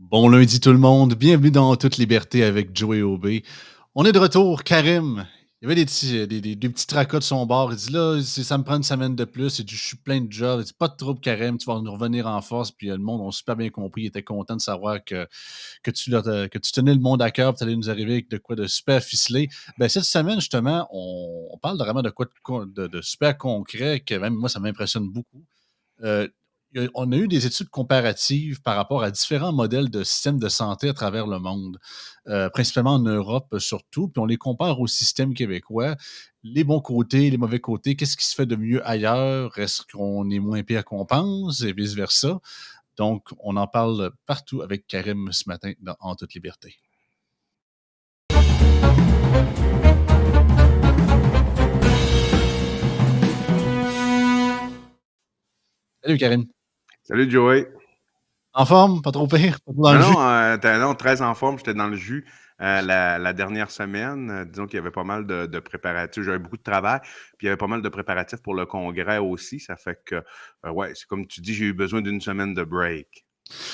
Bon lundi tout le monde, bienvenue dans Toute liberté avec Joey Aubé. On est de retour, Karim. Il y avait des petits tracas de son bord. Il dit là, ça me prend une semaine de plus. Il dit, je suis plein de jobs. Il dit, pas de trouble, Karim, tu vas nous revenir en force. Puis le monde a super bien compris. Il était content de savoir que tu tenais le monde à cœur. Tu allais nous arriver avec de quoi de super ficelé. Ben, cette semaine, justement, on parle vraiment de quoi de super concret que même moi, ça m'impressionne beaucoup. Euh, on a eu des études comparatives par rapport à différents modèles de systèmes de santé à travers le monde, principalement en Europe surtout, puis on les compare au système québécois. Les bons côtés, les mauvais côtés, qu'est-ce qui se fait de mieux ailleurs? Est-ce qu'on est moins pire qu'on pense et vice-versa? Donc, on en parle partout avec Karim ce matin dans En toute liberté. Salut Karim. Salut Joey. En forme? Pas trop pire? Pas trop dans Non, le jus? non, non, très en forme, j'étais dans le jus la dernière semaine. Disons qu'il y avait pas mal de préparatifs. J'avais beaucoup de travail, puis il y avait pas mal de préparatifs pour le congrès aussi. Ça fait que, ouais, c'est comme tu dis, j'ai eu besoin d'une semaine de break.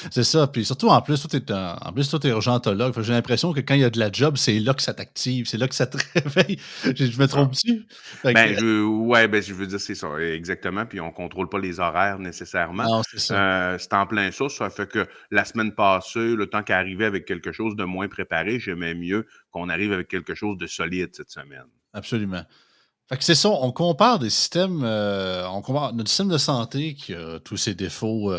C'est ça, puis surtout en plus, toi, t'es urgentologue. Fait que j'ai l'impression que quand il y a de la job, c'est là que ça t'active, c'est là que ça te réveille. Je me C'est ça. trompe-tu? Fait que Ben, ouais, ben, je veux dire, c'est ça, exactement. Puis on contrôle pas les horaires nécessairement. non, c'est ça. C'est en plein ça. Ça fait que la semaine passée, le temps qu'arriver avec quelque chose de moins préparé, j'aimais mieux qu'on arrive avec quelque chose de solide cette semaine. Absolument. Fait que c'est ça, on compare des systèmes, on compare notre système de santé qui a tous ses défauts,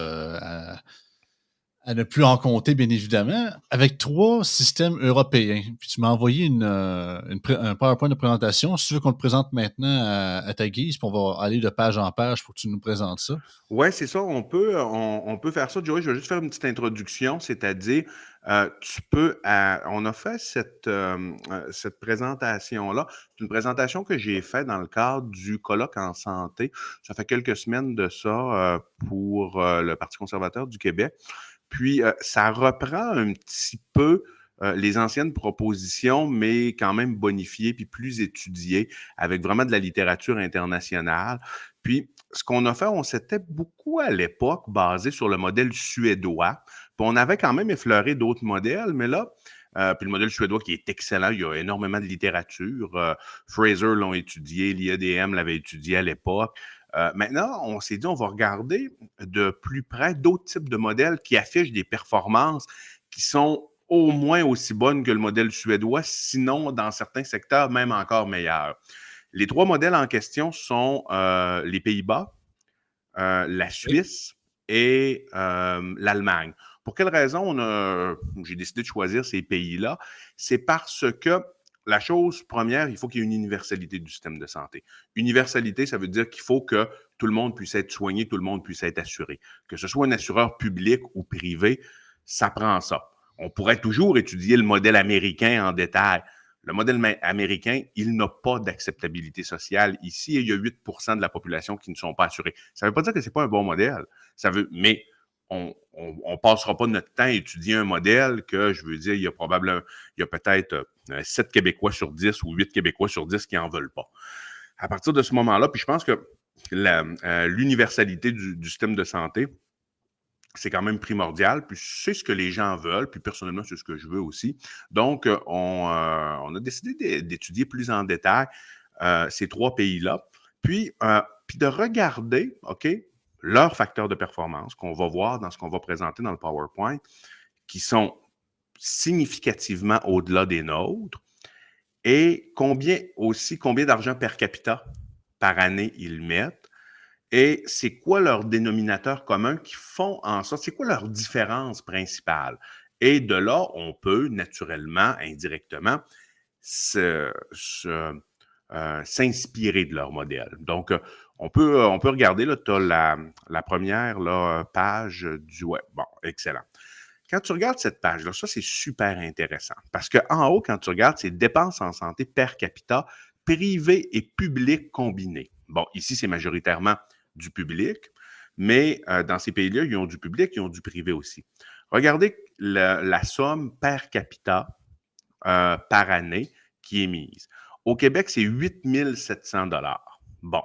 à ne plus en compter, bien évidemment, avec 3 systèmes européens. Puis tu m'as envoyé un PowerPoint de présentation. Si tu veux qu'on le présente maintenant à ta guise, puis on va aller de page en page pour que tu nous présentes ça. Ouais, c'est ça. On peut faire ça. Joey, je vais juste faire une petite introduction, c'est-à-dire, tu peux, on a fait cette présentation-là. C'est une présentation que j'ai faite dans le cadre du colloque en santé. Ça fait quelques semaines de ça pour le Parti conservateur du Québec. Puis, ça reprend un petit peu les anciennes propositions, mais quand même bonifiées puis plus étudiées, avec vraiment de la littérature internationale. Puis, ce qu'on a fait, on s'était beaucoup à l'époque basé sur le modèle suédois. Puis, on avait quand même effleuré d'autres modèles, mais là, puis le modèle suédois qui est excellent, il y a énormément de littérature. Fraser l'ont étudié, l'IEDM l'avait étudié à l'époque. Maintenant, on s'est dit, on va regarder de plus près d'autres types de modèles qui affichent des performances qui sont au moins aussi bonnes que le modèle suédois, sinon dans certains secteurs même encore meilleurs. Les 3 modèles en question sont les Pays-Bas, la Oui. Suisse et l'Allemagne. Pour quelle raison j'ai décidé de choisir ces pays-là? C'est parce que la chose première, il faut qu'il y ait une universalité du système de santé. Universalité, ça veut dire qu'il faut que tout le monde puisse être soigné, tout le monde puisse être assuré. Que ce soit un assureur public ou privé, ça prend ça. On pourrait toujours étudier le modèle américain en détail. Le modèle américain, il n'a pas d'acceptabilité sociale. Ici, il y a 8% de la population qui ne sont pas assurés. Ça ne veut pas dire que ce n'est pas un bon modèle. Mais on ne passera pas notre temps à étudier un modèle que, je veux dire, il y a peut-être 7 Québécois sur 10 ou 8 Québécois sur 10 qui n'en veulent pas. À partir de ce moment-là, puis je pense que l'universalité du système de santé, c'est quand même primordial, puis c'est ce que les gens veulent, puis personnellement, c'est ce que je veux aussi. Donc, on a décidé d'étudier plus en détail ces 3 pays-là, puis de regarder, OK, leurs facteurs de performance qu'on va voir dans ce qu'on va présenter dans le PowerPoint, qui sont significativement au-delà des nôtres, et combien d'argent per capita par année ils mettent, et c'est quoi leur dénominateur commun qui font en sorte, c'est quoi leur différence principale? Et de là, on peut naturellement, indirectement, s'inspirer de leur modèle. Donc, on peut regarder, tu as la première là, page du web. Bon, excellent. Quand tu regardes cette page-là, ça, c'est super intéressant. Parce qu'en haut, quand tu regardes, c'est dépenses en santé per capita, privé et public combinés. Bon, ici, c'est majoritairement du public, mais dans ces pays-là, ils ont du public, ils ont du privé aussi. Regardez la somme per capita par année qui est mise. Au Québec, c'est 8 700 $. Bon.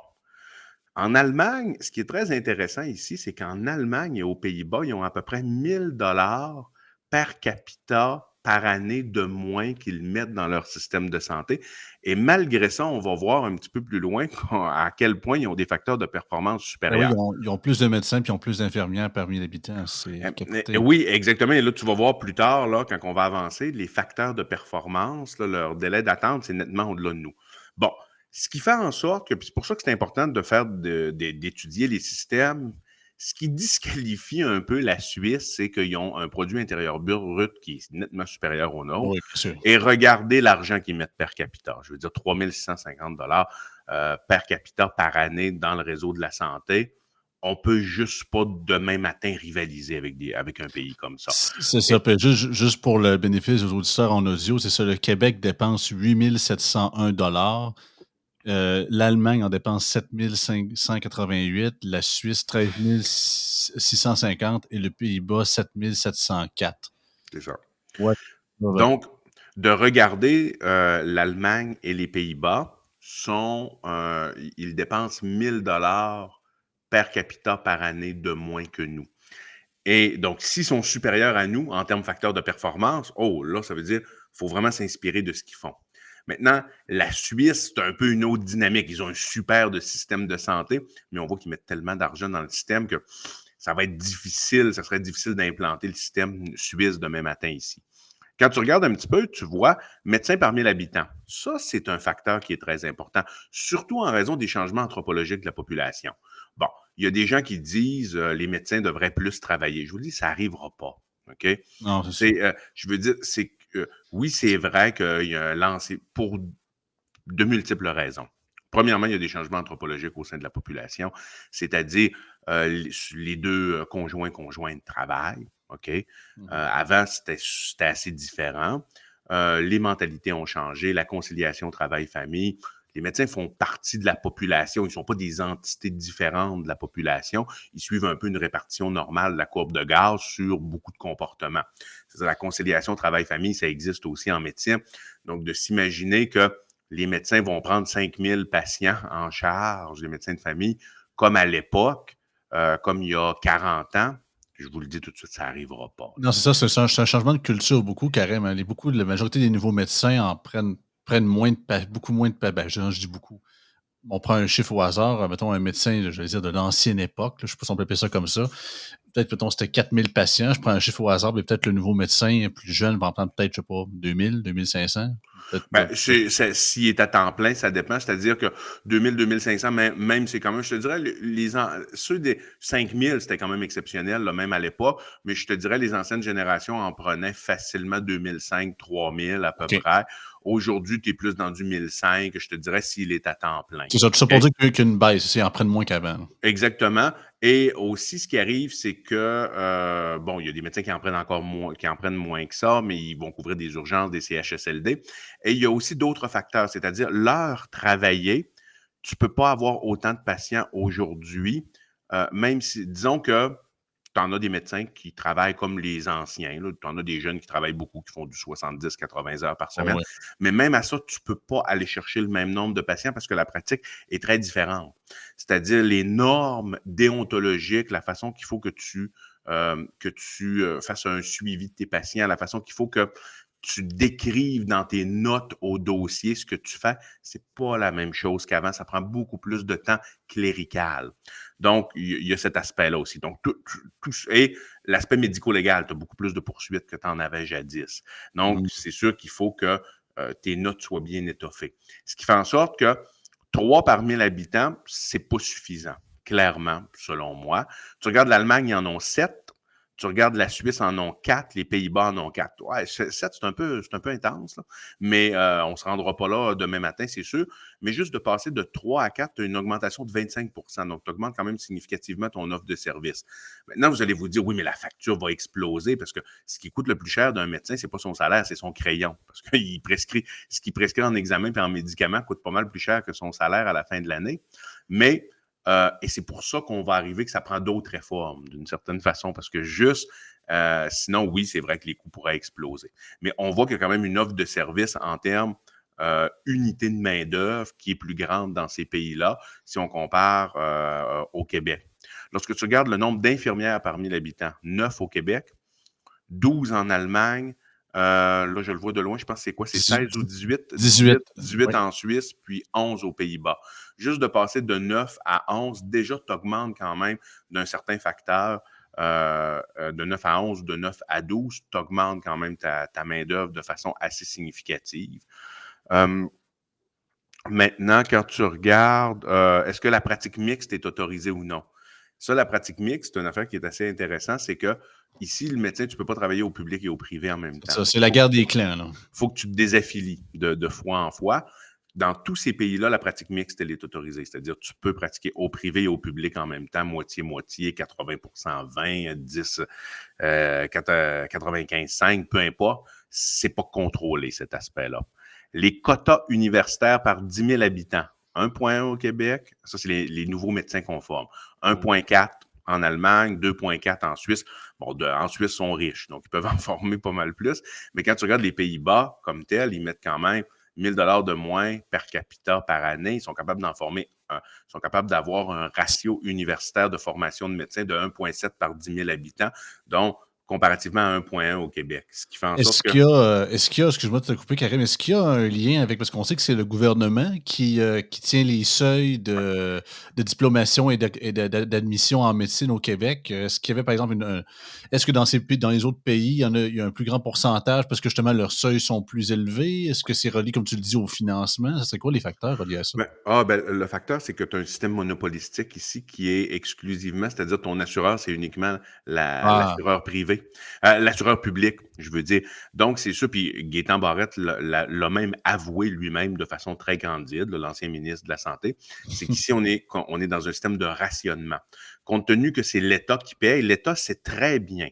En Allemagne, ce qui est très intéressant ici, c'est qu'en Allemagne et aux Pays-Bas, ils ont à peu près 1 000 $ per capita par année de moins qu'ils mettent dans leur système de santé. Et malgré ça, on va voir un petit peu plus loin à quel point ils ont des facteurs de performance Ben oui, supérieurs. ils ont plus de médecins puis ils ont plus d'infirmières parmi les habitants. C'est capoté. Oui, exactement. Et là, tu vas voir plus tard, là, quand on va avancer, les facteurs de performance, là, leur délai d'attente, c'est nettement au-delà de nous. Bon, ce qui fait en sorte que, puis c'est pour ça que c'est important de faire d'étudier les systèmes. Ce qui disqualifie un peu la Suisse, c'est qu'ils ont un produit intérieur brut qui est nettement supérieur au nôtre. Oui, bien sûr. Et regardez l'argent qu'ils mettent per capita. Je veux dire, 3 650 per capita par année dans le réseau de la santé. On peut juste pas demain matin rivaliser avec un pays comme ça. C'est ça. Et Puis juste pour le bénéfice des auditeurs en audio, c'est ça. Le Québec dépense 8 701 $. L'Allemagne en dépense 7 588, la Suisse 13 650 et le Pays-Bas 7 704. c'est ça. Ouais. Donc, de regarder l'Allemagne et les Pays-Bas ils dépensent 1 000 $ per capita par année de moins que nous. Et donc, s'ils sont supérieurs à nous en termes de facteurs de performance, oh là, ça veut dire qu'il faut vraiment s'inspirer de ce qu'ils font. Maintenant, la Suisse, c'est un peu une autre dynamique. Ils ont un super de système de santé, mais on voit qu'ils mettent tellement d'argent dans le système que ça va être difficile, ça serait difficile d'implanter le système suisse demain matin ici. Quand tu regardes un petit peu, tu vois médecins par 1000 habitants. Ça, c'est un facteur qui est très important, surtout en raison des changements anthropologiques de la population. Bon, il y a des gens qui disent les médecins devraient plus travailler. Je vous dis, ça n'arrivera pas. OK? Non, c'est ça. Je veux dire, oui, c'est vrai qu'il y a un lancé pour de multiples raisons. Premièrement, il y a des changements anthropologiques au sein de la population, c'est-à-dire les deux conjoints de travail. OK? Mhm. Avant, c'était assez différent. Les mentalités ont changé, la conciliation travail-famille. Les médecins font partie de la population. Ils ne sont pas des entités différentes de la population. Ils suivent un peu une répartition normale de la courbe de gaz sur beaucoup de comportements. C'est-à-dire la conciliation travail-famille, ça existe aussi en médecine. Donc, de s'imaginer que les médecins vont prendre 5000 patients en charge, les médecins de famille, comme à l'époque, comme il y a 40 ans, je vous le dis tout de suite, ça n'arrivera pas. Non, c'est ça, c'est un changement de culture beaucoup carrément. La majorité des nouveaux médecins prennent moins beaucoup moins de ben, je dis beaucoup. On prend un chiffre au hasard, mettons un médecin, je vais dire de l'ancienne époque, là, je ne sais pas si on peut appeler ça comme ça. Peut-être, mettons, c'était 4000 patients, je prends un chiffre au hasard, mais peut-être le nouveau médecin plus jeune va en prendre peut-être, je sais pas, 2000, 2500. Peut-être Ben, s'il est à temps plein, ça dépend. C'est-à-dire que 2000, 2500, même c'est quand même, je te dirais, ceux des 5000, c'était quand même exceptionnel, là, même à l'époque. Mais je te dirais, les anciennes générations en prenaient facilement 2005, 3000 à peu OK. près. Aujourd'hui, tu es plus dans du 1005, je te dirais, s'il est à temps plein. C'est ça, tout ça pour OK? dire qu'il y a une baisse, ils en prennent moins qu'avant, là. Exactement. Et aussi, ce qui arrive, c'est que, bon, il y a des médecins qui en prennent encore moins, qui en prennent moins que ça, mais ils vont couvrir des urgences, des CHSLD. Et il y a aussi d'autres facteurs, c'est-à-dire l'heure travaillée. Tu peux pas avoir autant de patients aujourd'hui, même si, disons que tu en as des médecins qui travaillent comme les anciens. Tu en as des jeunes qui travaillent beaucoup, qui font du 70-80 heures par semaine. Ouais. Mais même à ça, tu ne peux pas aller chercher le même nombre de patients parce que la pratique est très différente. C'est-à-dire les normes déontologiques, la façon qu'il faut que tu fasses un suivi de tes patients, la façon qu'il faut que tu décrives dans tes notes au dossier ce que tu fais, c'est pas la même chose qu'avant. Ça prend beaucoup plus de temps clérical. Donc, il y a cet aspect-là aussi. Donc, et l'aspect médico-légal, tu as beaucoup plus de poursuites que tu en avais jadis. Donc, Mmh. c'est sûr qu'il faut que tes notes soient bien étoffées. Ce qui fait en sorte que 3 par 1000 habitants, c'est pas suffisant, clairement, selon moi. Tu regardes l'Allemagne, ils en ont 7. Tu regardes la Suisse, en ont 4. Les Pays-Bas en ont 4. Ouais, 7, c'est un peu intense, là. Mais on ne se rendra pas là demain matin, c'est sûr. Mais juste de passer de 3 à 4, tu as une augmentation de 25 %. Donc, tu augmentes quand même significativement ton offre de service. Maintenant, vous allez vous dire, oui, mais la facture va exploser parce que ce qui coûte le plus cher d'un médecin, ce n'est pas son salaire, c'est son crayon. Parce que ce qu'il prescrit en examen et en médicaments coûte pas mal plus cher que son salaire à la fin de l'année. Mais et c'est pour ça qu'on va arriver que ça prend d'autres réformes, d'une certaine façon, parce que sinon, oui, c'est vrai que les coûts pourraient exploser. Mais on voit qu'il y a quand même une offre de service en termes unité de main-d'œuvre qui est plus grande dans ces pays-là si on compare au Québec. Lorsque tu regardes le nombre d'infirmières par 1000 habitants, 9 au Québec, 12 en Allemagne. Là, je le vois de loin, je pense que c'est quoi? C'est 18, 16 ou 18? 18, 18, 18 oui. en Suisse, puis 11 aux Pays-Bas. Juste de passer de 9 à 11, déjà, tu augmentes quand même d'un certain facteur. De 9 à 11 ou de 9 à 12, tu augmentes quand même ta main-d'œuvre de façon assez significative. Euh, Maintenant, quand tu regardes, est-ce que la pratique mixte est autorisée ou non? Ça, la pratique mixte, c'est une affaire qui est assez intéressante, c'est que ici, le médecin, tu ne peux pas travailler au public et au privé en même C'est temps. ça, c'est la guerre des clans, là. Faut que tu te désaffilies de fois en fois. Dans tous ces pays-là, la pratique mixte, elle est autorisée. C'est-à-dire, tu peux pratiquer au privé et au public en même temps, moitié-moitié, 80% 20, 10, 95, 5, peu importe. C'est pas contrôlé, cet aspect-là. Les quotas universitaires par 10 000 habitants. 1,1 au Québec, ça, c'est les nouveaux médecins conformes. Oh. 1,4 en Allemagne, 2,4 en Suisse. Bon, en Suisse, ils sont riches, donc ils peuvent en former pas mal plus. Mais quand tu regardes les Pays-Bas comme tel, ils mettent quand même 1 000 $ de moins per capita par année. Ils sont capables d'en former ils sont capables d'avoir un ratio universitaire de formation de médecins de 1,7 par 10 000 habitants, donc comparativement à 1,1 au Québec. Ce qui fait en sorte que Excuse-moi de te couper, Karim, est-ce qu'il y a un lien avec, parce qu'on sait que c'est le gouvernement qui tient les seuils de diplomation d'admission en médecine au Québec. Est-ce qu'il y avait, par exemple, est-ce que dans les autres pays, il y a un plus grand pourcentage parce que justement leurs seuils sont plus élevés? Est-ce que c'est relié, comme tu le dis, au financement? Ça serait quoi les facteurs reliés à ça? le facteur, c'est que tu as un système monopolistique ici qui est exclusivement, c'est-à-dire ton assureur, c'est uniquement Ah, l'assureur privé, l'assureur public, je veux dire. Donc, c'est ça. Puis Gaétan Barrette l'a même avoué lui-même de façon très candide, l'ancien ministre de la Santé, c'est qu'ici, on est dans un système de rationnement. Compte tenu que c'est l'État qui paye, l'État sait très bien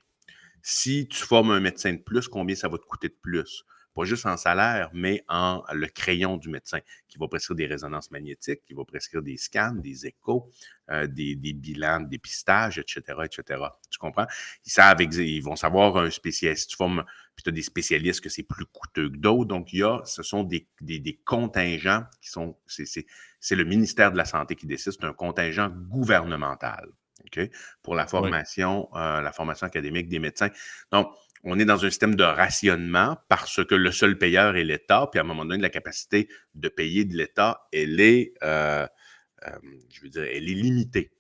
si tu formes un médecin de plus, combien ça va te coûter de plus? Pas juste en salaire, mais en le crayon du médecin, qui va prescrire des résonances magnétiques, qui va prescrire des scans, des échos, des bilans de dépistage, etc., etc. Tu comprends? Ils vont savoir un spécialiste. Si tu formes, puis tu as des spécialistes que c'est plus coûteux que d'autres. Donc, ce sont des contingents qui sont, c'est le ministère de la Santé qui décide, c'est un contingent gouvernemental. OK? Pour oui. la formation académique des médecins. Donc, on est dans un système de rationnement parce que le seul payeur est l'État, puis à un moment donné, la capacité de payer de l'État, euh, je veux dire, elle est limitée.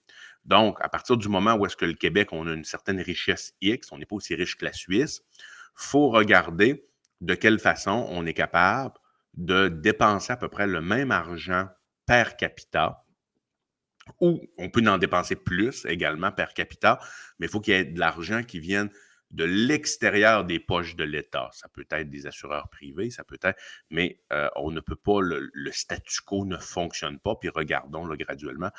Donc, à partir du moment où est-ce que le Québec, on a une certaine richesse X, on n'est pas aussi riche que la Suisse, il faut regarder de quelle façon on est capable de dépenser à peu près le même argent per capita, ou on peut en dépenser plus également per capita, mais il faut qu'il y ait de l'argent qui vienne de l'extérieur des poches de l'État. Ça peut être des assureurs privés, ça peut être, mais on ne peut pas, le statu quo ne fonctionne pas, puis regardons là, graduellement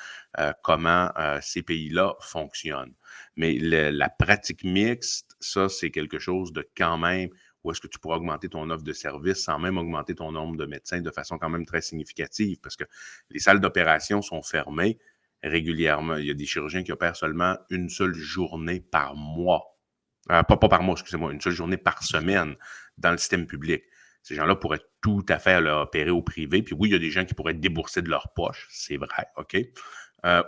comment ces pays-là fonctionnent. Mais la pratique mixte, ça, c'est quelque chose de quand même où est-ce que tu pourras augmenter ton offre de service sans même augmenter ton nombre de médecins de façon quand même très significative, parce que les salles d'opération sont fermées régulièrement. Il y a des chirurgiens qui opèrent seulement une seule journée par mois. Pas par mois, excusez-moi, une seule journée par semaine dans le système public. Ces gens-là pourraient tout à fait là, opérer au privé. Puis oui, il y a des gens qui pourraient débourser de leur poche, c'est vrai, OK?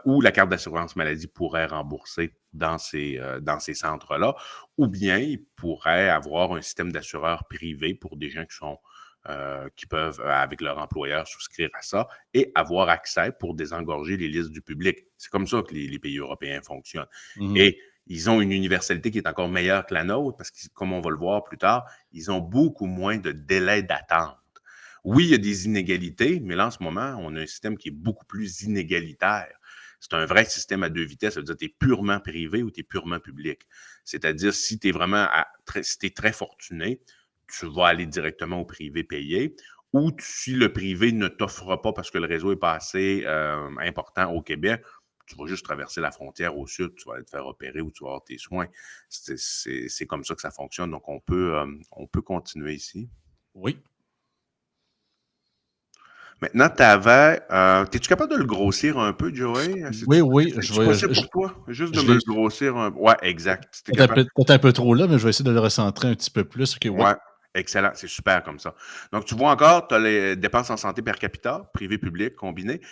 Ou la carte d'assurance maladie pourrait rembourser dans ces centres-là. Ou bien ils pourraient avoir un système d'assureurs privés pour des gens qui peuvent, avec leur employeur, souscrire à ça et avoir accès pour désengorger les listes du public. C'est comme ça que les pays européens fonctionnent. Mhm. Et ils ont une universalité qui est encore meilleure que la nôtre parce que, comme on va le voir plus tard, ils ont beaucoup moins de délais d'attente. Oui, il y a des inégalités, mais là, en ce moment, on a un système qui est beaucoup plus inégalitaire. C'est un vrai système à deux vitesses. Ça veut dire que tu es purement privé ou tu es purement public. C'est-à-dire, si tu es vraiment si tu es très fortuné, tu vas aller directement au privé payer. Ou si le privé ne t'offre pas parce que le réseau n'est pas assez important au Québec, tu vas juste traverser la frontière au sud, tu vas aller te faire opérer ou tu vas avoir tes soins. C'est comme ça que ça fonctionne. Donc, on peut continuer ici. Oui. Maintenant, es-tu capable de le grossir un peu, Joey? Oui, oui, C'est-tu possible pour toi? Juste de je me l'ai le grossir un peu. Ouais, exact. Si t'es capable. peut-être un peu trop là, mais je vais essayer de le recentrer un petit peu plus. OK, oui. Ouais, excellent. C'est super comme ça. Donc, tu vois encore, tu as les dépenses en santé per capita, privé, public, combiné.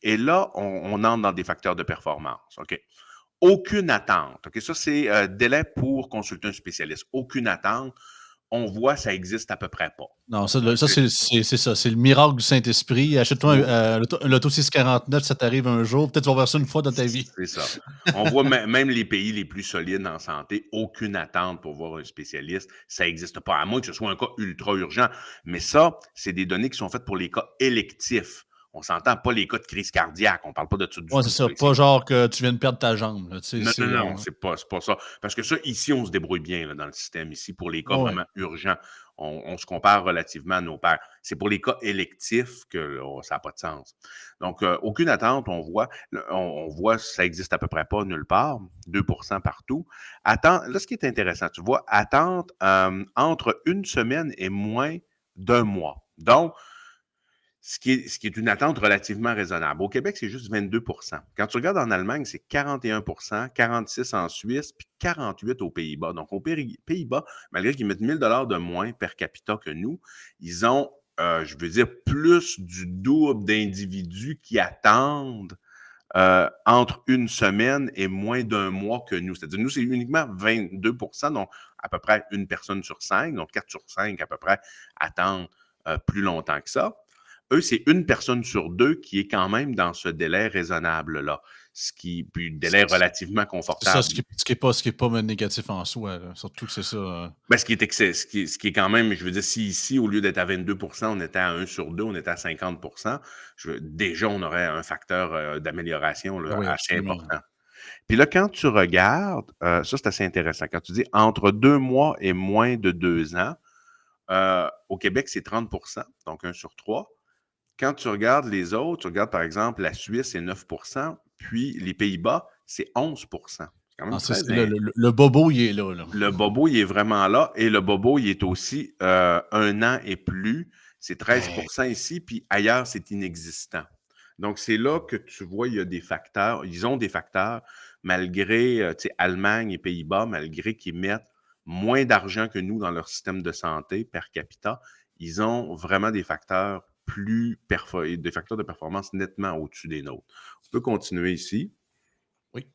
Et là, on entre dans des facteurs de performance. OK. Aucune attente. OK, ça, c'est délai pour consulter un spécialiste. Aucune attente. On voit, ça existe à peu près pas. Non, ça, là, ça OK. c'est ça, c'est le miracle du Saint-Esprit. Achète-toi Oh, un l'auto 649, ça t'arrive un jour, peut-être tu vas voir ça une fois dans ta vie. c'est ça. On voit même les pays les plus solides en santé, aucune attente pour voir un spécialiste. Ça n'existe pas, à moins que ce soit un cas ultra urgent. Mais ça, c'est des données qui sont faites pour les cas électifs. On s'entend pas les cas de crise cardiaque. On parle pas de ça du Ouais, c'est tout, ça, là, pas ici. genre que tu viens de perdre ta jambe, là, tu sais, Non, non, c'est non, on c'est pas ça. Parce que ça, ici, on se débrouille bien là, dans le système. Ici, pour les cas ouais, ouais. vraiment urgents, on se compare relativement à nos pairs. C'est pour les cas électifs que là, ça n'a pas de sens. Donc, aucune attente, on voit. Là, on voit ça existe à peu près pas nulle part, 2 partout. Attente, là, ce qui est intéressant, tu vois, attente entre une semaine et moins d'un mois. Donc, ce qui est une attente relativement raisonnable. Au Québec, c'est juste 22. Quand tu regardes en Allemagne, c'est 41 46 en Suisse, puis 48 aux Pays-Bas. Donc, aux Pays-Bas, malgré qu'ils mettent 1 000 de moins per capita que nous, ils ont, je veux dire, plus du double d'individus qui attendent entre une semaine et moins d'un mois que nous. C'est-à-dire, nous, c'est uniquement 22 donc à peu près une personne sur cinq, donc 4 sur 5 à peu près attendent plus longtemps que ça. Eux, c'est une personne sur deux qui est quand même dans ce délai raisonnable-là, puis délai relativement C'est ça, confortable. ce qui est pas négatif en soi, là, surtout que c'est ça, Ben, ce qui est quand même, je veux dire, si ici, au lieu d'être à 22 on était à 1 sur 2, on était à 50 déjà, on aurait un facteur d'amélioration ben là, oui, assez absolument. important. Puis là, quand tu regardes, ça, c'est assez intéressant. Quand tu dis entre 2 mois et moins de 2 ans, au Québec, c'est 30 donc 1 sur 3. Quand tu regardes les autres, tu regardes par exemple la Suisse, c'est 9 puis les Pays-Bas, c'est 11. C'est quand même Ah, très. le bobo, il est là, là. Le bobo, il est vraiment là et le bobo, il est aussi 1 an et plus. C'est 13 Hey, ici, puis ailleurs, c'est inexistant. Donc, c'est là que tu vois, il y a des facteurs. Ils ont des facteurs, malgré, tu sais, Allemagne et Pays-Bas, malgré qu'ils mettent moins d'argent que nous dans leur système de santé per capita, ils ont vraiment des facteurs des facteurs de performance nettement au-dessus des nôtres. On peut continuer ici. oui,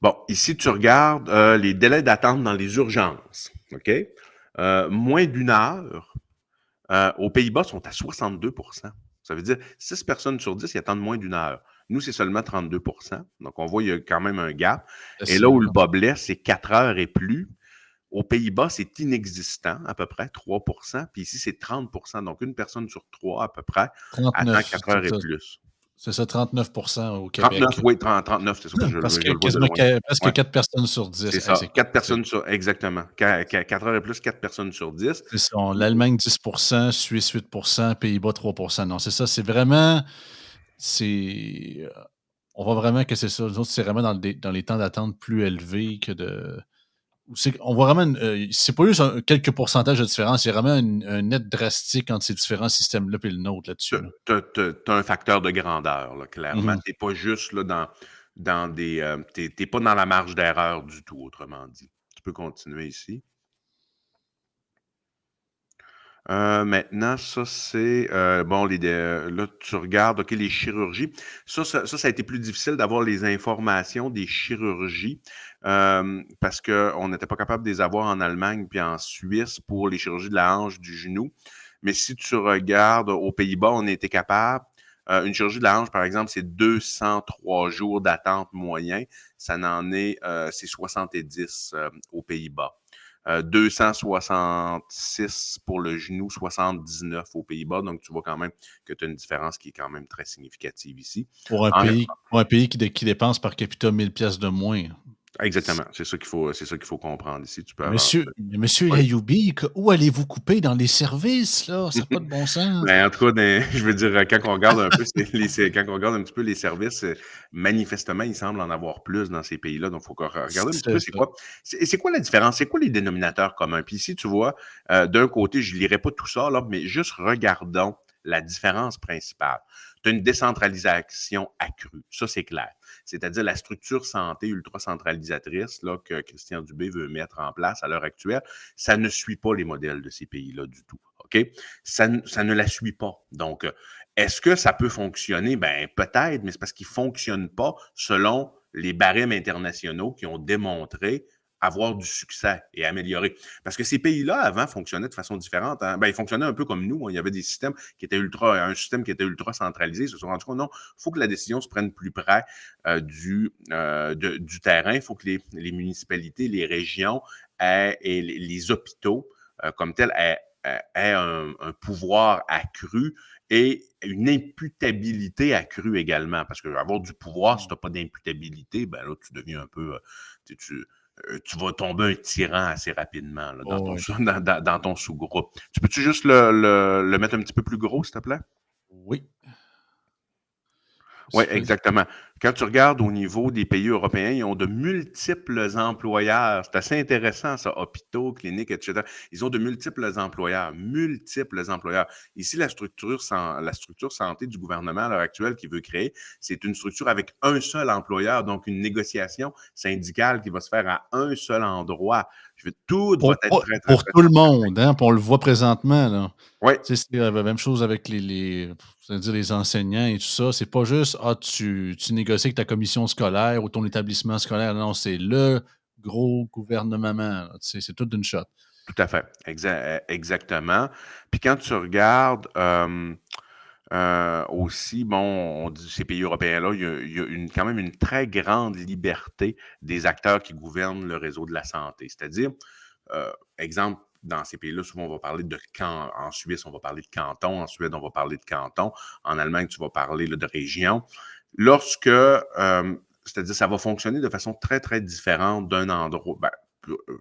Bon, ici, tu regardes les délais d'attente dans les urgences. OK? Moins d'une heure, aux Pays-Bas, sont à 62. Ça veut dire 6 personnes sur 10 qui attendent moins d'une heure. Nous, c'est seulement 32. Donc, on voit qu'il y a quand même un gap. Et là où facile, le là. bas blesse, c'est 4 heures et plus. Aux Pays-Bas, c'est inexistant, à peu près 3. Puis ici, c'est 30. Donc, une personne sur 3, à peu près, attend 39, 4 heures et plus. c'est ça, 39 au 39, Québec. oui, 39, c'est ça, parce que je le vois de loin. Presque Ouais. 4 personnes sur 10. C'est Hey, c'est ça, 4 personnes sur exactement. 4 heures et plus, 4 personnes sur 10. c'est ça, l'Allemagne 10, Suisse 8, Pays-Bas 3. Non, c'est ça, c'est vraiment c'est, on voit vraiment que c'est ça. Nous autres, c'est vraiment dans les temps d'attente plus élevés que de où c'est on voit vraiment c'est pas juste quelques pourcentages de différence, il y a vraiment un net drastique entre ces différents systèmes-là et le nôtre Tu là-dessus, là. as un facteur de grandeur, là, clairement. Mmh. Tu es pas juste là dans des, tu es pas dans la marge d'erreur du tout, autrement dit. Tu peux continuer ici. Maintenant, ça, c'est, bon, là, tu regardes, OK, les chirurgies. Ça a été plus difficile d'avoir les informations des chirurgies, parce qu'on n'était pas capable de les avoir en Allemagne puis en Suisse pour les chirurgies de la hanche, du genou. Mais si tu regardes aux Pays-Bas, on était capable. Une chirurgie de la hanche, par exemple, c'est 203 jours d'attente moyen. Ça n'en est, c'est 70 aux Pays-Bas. 266 pour le genou, 79 aux Pays-Bas. Donc, tu vois quand même que tu as une différence qui est quand même très significative ici. En- Pour un pays qui dépense par capita 1000 pièces de moins. Exactement. C'est ça qu'il faut comprendre ici. Tu peux avancer. Monsieur Oui. Yayoubi, que où allez-vous couper dans les services, là? Ça a pas de bon sens. Ben, en tout cas, je veux dire, quand on regarde un peu, quand on regarde un petit peu les services, manifestement, il semble en avoir plus dans ces pays-là. Donc, il faut regarder un petit C'est peu c'est ça. quoi. C'est quoi la différence? C'est quoi les dénominateurs communs? Puis ici, tu vois, d'un côté, je ne lirai pas tout ça, là, mais juste regardons la différence principale. Tu as une décentralisation accrue. Ça, c'est clair. C'est-à-dire la structure santé ultra centralisatrice là, que Christian Dubé veut mettre en place à l'heure actuelle, ça ne suit pas les modèles de ces pays-là du tout. OK? Ça ne la suit pas. Donc, est-ce que ça peut fonctionner? Ben, peut-être, mais c'est parce qu'il ne fonctionne pas selon les barèmes internationaux qui ont démontré avoir du succès et améliorer. Parce que ces pays-là, avant, fonctionnaient de façon différente. Hein. Ben, ils fonctionnaient un peu comme nous. Hein. Il y avait des systèmes qui étaient un système qui était ultra centralisé. Ils se sont rendus compte, non, il faut que la décision se prenne plus près du terrain. Il faut que les municipalités, les régions et les hôpitaux, comme tels, aient un pouvoir accru et une imputabilité accrue également. Parce que avoir du pouvoir, si tu n'as pas d'imputabilité, ben là, tu deviens un peu. Tu vas tomber un tyran assez rapidement là, Oh, oui. dans ton sous-groupe. Tu peux-tu juste le mettre un petit peu plus gros, s'il te plaît? Oui. Oui, C'est pas exactement. Quand tu regardes au niveau des pays européens, ils ont de multiples employeurs. C'est assez intéressant, ça, hôpitaux, cliniques, etc. Ils ont de multiples employeurs, multiples employeurs. Ici, la structure santé du gouvernement à l'heure actuelle qu'il veut créer, c'est une structure avec un seul employeur, donc une négociation syndicale qui va se faire à un seul endroit. Tout va être très, très, pour très tout le centralisé. monde, hein, puis on le voit présentement, là. Oui, Tu sais, c'est la même chose avec c'est-à-dire les enseignants et tout ça. C'est pas juste: «Ah, tu négocies avec ta commission scolaire ou ton établissement scolaire». Non, c'est le gros gouvernement, là, tu sais, c'est tout d'une shot. tout à fait. Exactement. Puis quand tu regardes, aussi, bon, on dit ces pays européens-là, il y a quand même une très grande liberté des acteurs qui gouvernent le réseau de la santé. C'est-à-dire, exemple, dans ces pays-là, souvent, on va parler de en Suisse, on va parler de canton. En Suède, on va parler de canton. En Allemagne, tu vas parler là, de région. Lorsque, c'est-à-dire, ça va fonctionner de façon très, très différente d'un endroit, ben,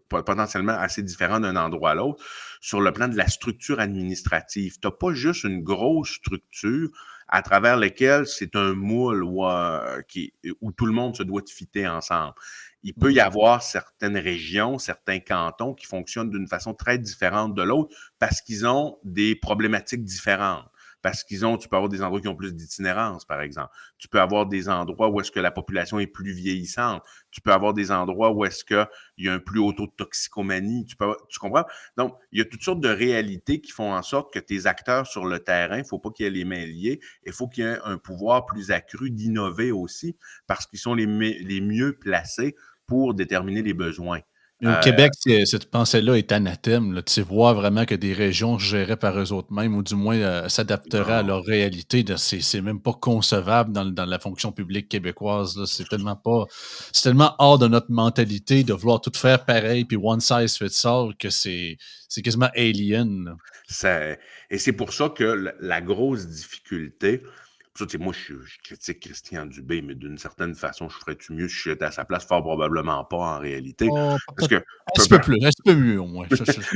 potentiellement assez différent d'un endroit à l'autre, sur le plan de la structure administrative. Tu n'as pas juste une grosse structure à travers laquelle c'est un moule où tout le monde se doit de fitter ensemble. Il peut y Mmh. avoir certaines régions, certains cantons qui fonctionnent d'une façon très différente de l'autre parce qu'ils ont des problématiques différentes. Parce tu peux avoir des endroits qui ont plus d'itinérance, par exemple. Tu peux avoir des endroits où est-ce que la population est plus vieillissante. Tu peux avoir des endroits où est-ce qu'il y a un plus haut taux de toxicomanie. Tu comprends? Donc, il y a toutes sortes de réalités qui font en sorte que tes acteurs sur le terrain, il ne faut pas qu'il y ait les mains liées, il faut qu'il y ait un pouvoir plus accru d'innover aussi, parce qu'ils sont les mieux placés pour déterminer les besoins. Mais au Euh, Québec, cette pensée-là est anathème, là. Tu sais, voir vraiment que des régions gérées par eux autres mêmes ou du moins, s'adapteraient à non, leur réalité, c'est même pas concevable dans la fonction publique québécoise, là. C'est tellement hors de notre mentalité de vouloir tout faire pareil puis one size fits all que c'est quasiment alien, là. Ça et c'est pour ça que la grosse difficulté, pour ça, tu sais, moi, je critique Christian Dubé, mais d'une certaine façon, je ferais-tu mieux si j'étais à sa place? Fort probablement pas en réalité. Oh, Parce peut-être que un petit peu plus, un petit peu mieux au moins.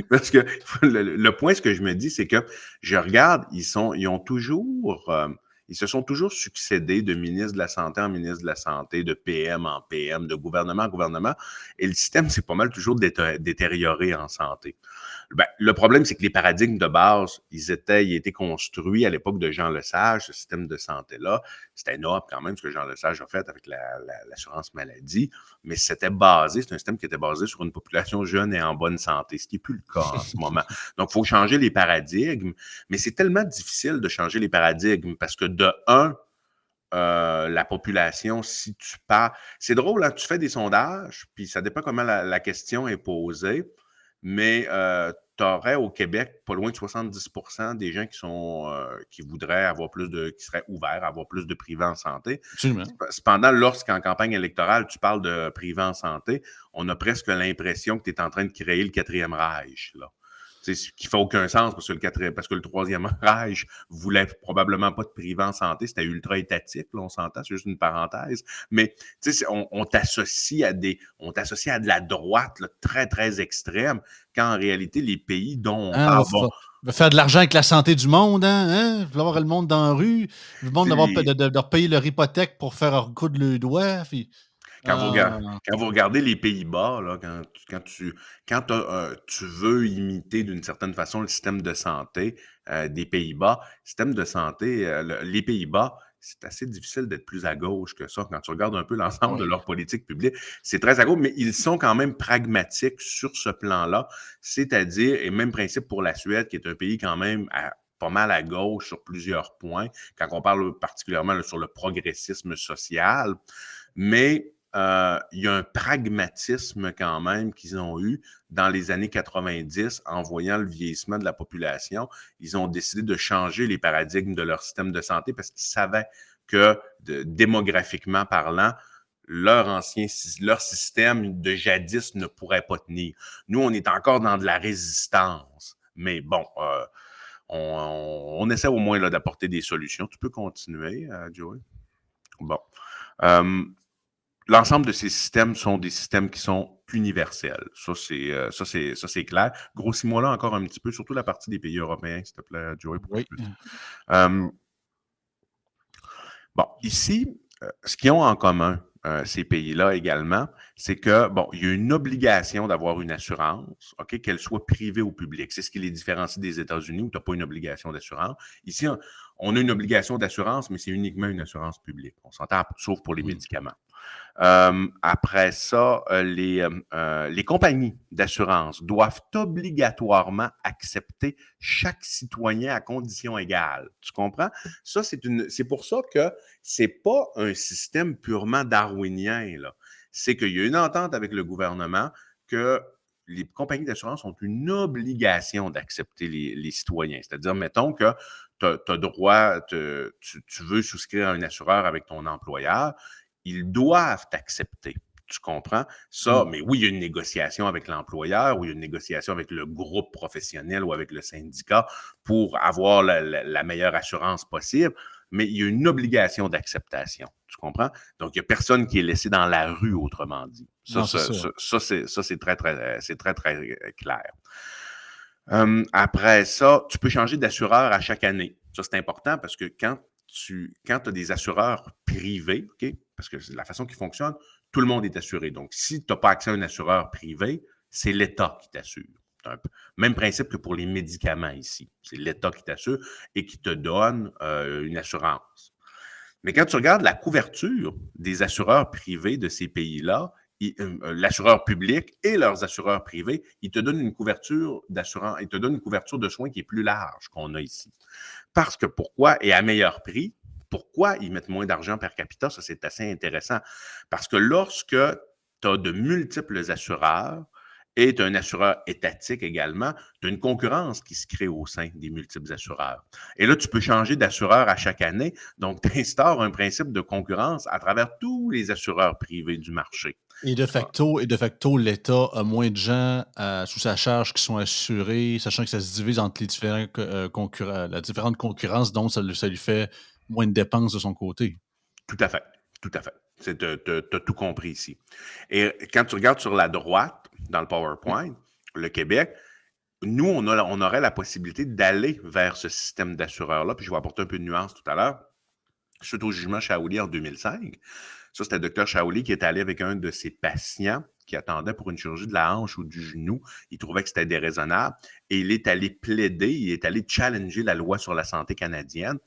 parce que le point, ce que je me dis, c'est que je regarde, ils ont toujours, ils se sont toujours succédé de ministre de la Santé en ministre de la Santé, de PM en PM, de gouvernement en gouvernement, et le système s'est pas mal toujours détérioré en santé. Ben, le problème, c'est que les paradigmes de base, ils étaient construits à l'époque de Jean Lesage, ce système de santé-là. C'était noble quand même, ce que Jean Lesage a fait avec l'assurance maladie, mais c'est un système qui était basé sur une population jeune et en bonne santé, ce qui n'est plus le cas en ce moment. Donc, il faut changer les paradigmes, mais c'est tellement difficile de changer les paradigmes parce que de un, la population, si tu pars. C'est drôle, hein, tu fais des sondages, puis ça dépend comment la question est posée, mais tu aurais au Québec pas loin de 70% des gens qui voudraient avoir qui seraient ouverts à avoir plus de privés en santé. Absolument. Cependant, lorsqu'en campagne électorale, tu parles de privé en santé, on a presque l'impression que tu es en train de créer le quatrième Reich, là. Ce qui fait aucun sens parce que le troisième Reich voulait probablement pas de privé en santé, c'était ultra étatique, là, on s'entend, c'est juste une parenthèse. Mais on t'associe on t'associe à de la droite là, très, très extrême, quand en réalité, les pays dont on Hein, parle, bon, va faire de l'argent avec la santé du monde, hein? Hein? Vouloir le monde dans la rue, le monde d'avoir les, de leur payer leur hypothèque pour faire recoudre le doigt, puis Quand vous, ah, quand vous regardez les Pays-Bas, là, tu veux imiter d'une certaine façon le système de santé des Pays-Bas, système de santé, les Pays-Bas, c'est assez difficile d'être plus à gauche que ça. Quand tu regardes un peu l'ensemble de Oui. leur politique publique, c'est très à gauche, mais ils sont quand même pragmatiques sur ce plan-là, c'est-à-dire, et même principe pour la Suède, qui est un pays quand même pas mal à gauche sur plusieurs points, quand on parle particulièrement là, sur le progressisme social, mais il y a un pragmatisme quand même qu'ils ont eu dans les années 90 en voyant le vieillissement de la population. Ils ont décidé de changer les paradigmes de leur système de santé parce qu'ils savaient que démographiquement parlant, leur système de jadis ne pourrait pas tenir. Nous, on est encore dans de la résistance. Mais bon, on essaie au moins là, d'apporter des solutions. Tu peux continuer, Joey? Bon. L'ensemble de ces systèmes sont des systèmes qui sont universels. Ça, c'est clair. Grossis-moi là encore un petit peu, surtout la partie des pays européens, s'il te plaît, Joey, pour que je Oui. puisse. Euh, bon, ici, ce qu'ils ont en commun, ces pays-là également, c'est que, bon, il y a une obligation d'avoir une assurance, OK, qu'elle soit privée ou publique. C'est ce qui les différencie des États-Unis où tu n'as pas une obligation d'assurance. Ici, on a une obligation d'assurance, mais c'est uniquement une assurance publique. On s'entend, sauf pour les médicaments. Après ça, les compagnies d'assurance doivent obligatoirement accepter chaque citoyen à conditions égales. Tu comprends? Ça, c'est pour ça que c'est pas un système purement darwinien, là. C'est qu'il y a une entente avec le gouvernement que les compagnies d'assurance ont une obligation d'accepter les citoyens. C'est-à-dire, mettons que tu as droit, tu veux souscrire à un assureur avec ton employeur, ils doivent t'accepter. Tu comprends? Ça, mais oui, il y a une négociation avec l'employeur ou il y a une négociation avec le groupe professionnel ou avec le syndicat pour avoir la meilleure assurance possible, mais il y a une obligation d'acceptation. Tu comprends? Donc, il n'y a personne qui est laissé dans la rue, autrement dit. Non, c'est ça. C'est très clair. Après ça, tu peux changer d'assureur à chaque année. Ça, c'est important parce que quand tu as des assureurs privés, OK, parce que c'est la façon qui fonctionne, tout le monde est assuré. Donc, si tu n'as pas accès à un assureur privé, c'est l'État qui t'assure. Même principe que pour les médicaments ici. C'est l'État qui t'assure et qui te donne une assurance. Mais quand tu regardes la couverture des assureurs privés de ces pays-là, l'assureur public et leurs assureurs privés, ils te donnent une couverture d'assurance, ils te donnent une couverture de soins qui est plus large qu'on a ici. Parce que pourquoi? Et à meilleur prix. Pourquoi ils mettent moins d'argent per capita? Ça, c'est assez intéressant. Parce que lorsque tu as de multiples assureurs, et tu as un assureur étatique également, tu as une concurrence qui se crée au sein des multiples assureurs. Et là, tu peux changer d'assureur à chaque année. Donc, tu instaures un principe de concurrence à travers tous les assureurs privés du marché. Et de facto, l'État a moins de gens sous sa charge qui sont assurés, sachant que ça se divise entre les différents la différente concurrence, donc ça lui fait moins de dépenses de son côté. Tout à fait. Tout à fait. Tu as tout compris ici. Et quand tu regardes sur la droite, dans le Oui. PowerPoint, le Québec, nous, on aurait la possibilité d'aller vers ce système d'assureur-là. Puis je vais apporter un peu de nuance tout à l'heure. Suite au jugement Shaoli en 2005, ça, c'était le docteur Shaoli qui est allé avec un de ses patients qui attendait pour une chirurgie de la hanche ou du genou. Il trouvait que c'était déraisonnable et il est allé plaider, il est allé challenger la loi sur la santé canadienne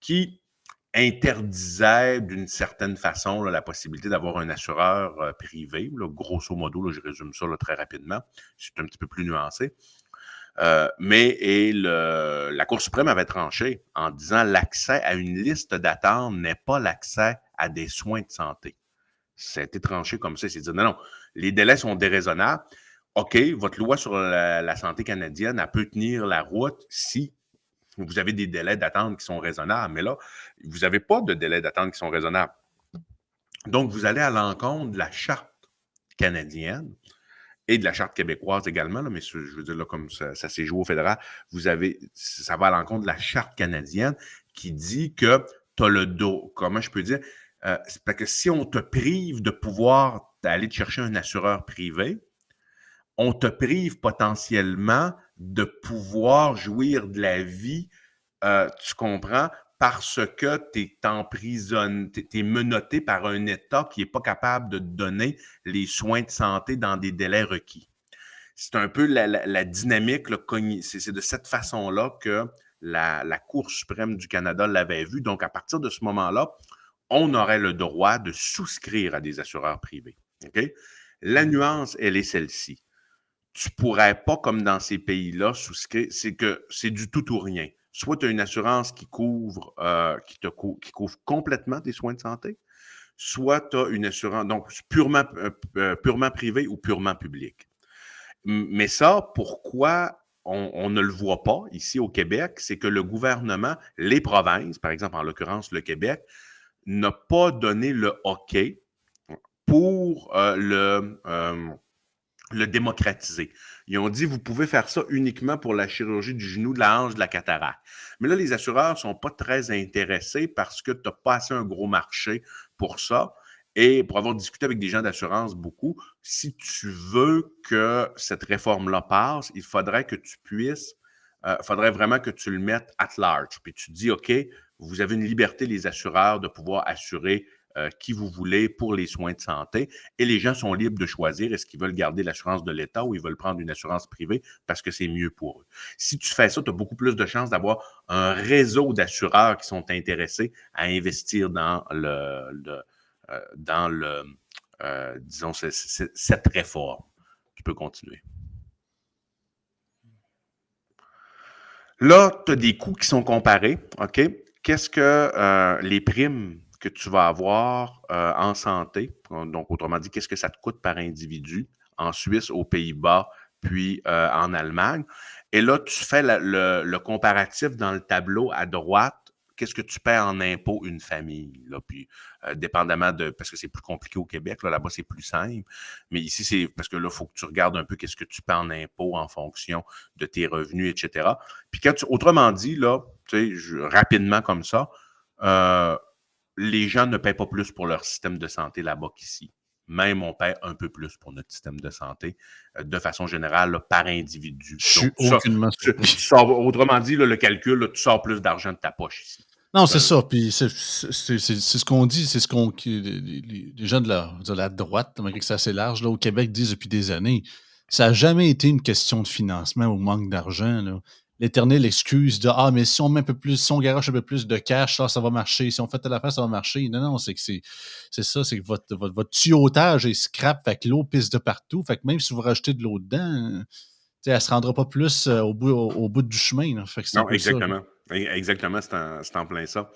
qui interdisait d'une certaine façon là, la possibilité d'avoir un assureur privé. Là, grosso modo, là, je résume ça là, très rapidement. C'est un petit peu plus nuancé. La Cour suprême avait tranché en disant l'accès à une liste d'attente n'est pas l'accès à des soins de santé. Ça a été tranché comme ça. C'est dit non, les délais sont déraisonnables. OK, votre loi sur la santé canadienne, elle peut tenir la route si vous avez des délais d'attente qui sont raisonnables. Mais là, vous n'avez pas de délais d'attente qui sont raisonnables. Donc, vous allez à l'encontre de la charte canadienne et de la charte québécoise également, là, mais je veux dire, là, comme ça s'est joué au fédéral, ça va à l'encontre de la charte canadienne qui dit que tu as le dos. Comment je peux dire? C'est parce que si on te prive de pouvoir aller te chercher un assureur privé, on te prive potentiellement de pouvoir jouir de la vie, tu comprends, parce que tu es menotté par un État qui n'est pas capable de te donner les soins de santé dans des délais requis. C'est un peu la dynamique, c'est de cette façon-là que la Cour suprême du Canada l'avait vu. Donc, à partir de ce moment-là, on aurait le droit de souscrire à des assureurs privés. OK? La nuance, elle est celle-ci. Tu ne pourrais pas, comme dans ces pays-là, souscrire, c'est que c'est du tout ou rien. Soit tu as une assurance qui couvre, qui couvre complètement tes soins de santé, soit tu as une assurance, donc purement privée ou purement publique. Mais ça, pourquoi on ne le voit pas ici au Québec, c'est que le gouvernement, les provinces, par exemple, en l'occurrence le Québec, n'a pas donné le OK pour le démocratiser. Ils ont dit, vous pouvez faire ça uniquement pour la chirurgie du genou, de la hanche, de la cataracte. Mais là, les assureurs ne sont pas très intéressés parce que tu n'as pas assez un gros marché pour ça. Et pour avoir discuté avec des gens d'assurance beaucoup, si tu veux que cette réforme-là passe, il faudrait que tu puisses, faudrait vraiment que tu le mettes at large. Puis tu te dis, OK, vous avez une liberté, les assureurs, de pouvoir assurer qui vous voulez pour les soins de santé. Et les gens sont libres de choisir est-ce qu'ils veulent garder l'assurance de l'État ou ils veulent prendre une assurance privée parce que c'est mieux pour eux. Si tu fais ça, tu as beaucoup plus de chances d'avoir un réseau d'assureurs qui sont intéressés à investir disons, cette réforme. Tu peux continuer. Là, tu as des coûts qui sont comparés. OK? Qu'est-ce que les primes que tu vas avoir en santé, donc autrement dit, qu'est-ce que ça te coûte par individu en Suisse, aux Pays-Bas, puis en Allemagne. Et là, tu fais le comparatif dans le tableau à droite. Qu'est-ce que tu paies en impôts une famille? Là, puis, dépendamment de... Parce que c'est plus compliqué au Québec, là-bas, c'est plus simple. Mais ici, c'est parce que là, il faut que tu regardes un peu qu'est-ce que tu paies en impôts en fonction de tes revenus, etc. Puis, autrement dit, là, tu sais, rapidement comme ça, les gens ne paient pas plus pour leur système de santé là-bas qu'ici. Même on paie un peu plus pour notre système de santé, de façon générale, là, par individu. Je suis Donc, ça, aucunement surpris. autrement dit, là, le calcul, là, tu sors plus d'argent de ta poche ici. Non, c'est ça. Puis c'est ce qu'on dit, c'est ce qu'on les gens de la droite, malgré que c'est assez large, là, au Québec, disent depuis des années. Ça n'a jamais été une question de financement ou manque d'argent. Là. L'éternelle excuse de mais si on met un peu plus, si on garoche un peu plus de cash, ça va marcher. Si on fait telle affaire, ça va marcher. Non, non, c'est que c'est ça, c'est que votre tuyautage est scrap, fait que l'eau pisse de partout. Fait que même si vous rajoutez de l'eau dedans, elle ne se rendra pas plus au bout du chemin. Là. Fait que c'est un Non, peu ça. exactement. Exactement, c'est en plein ça.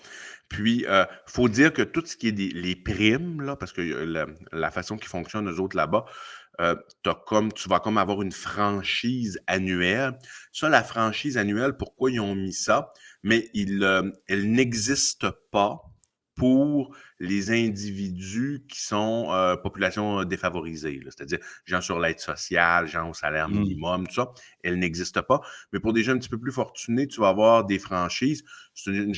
Puis, il faut dire que tout ce qui est les primes, là, parce que la façon qui fonctionne, eux autres, là-bas, tu vas comme avoir une franchise annuelle. Ça, la franchise annuelle, pourquoi ils ont mis ça? Mais elle n'existe pas pour les individus qui sont population défavorisée, là. C'est-à-dire gens sur l'aide sociale, gens au salaire minimum, tout ça. Elle n'existe pas. Mais pour des gens un petit peu plus fortunés, tu vas avoir des franchises. C'est une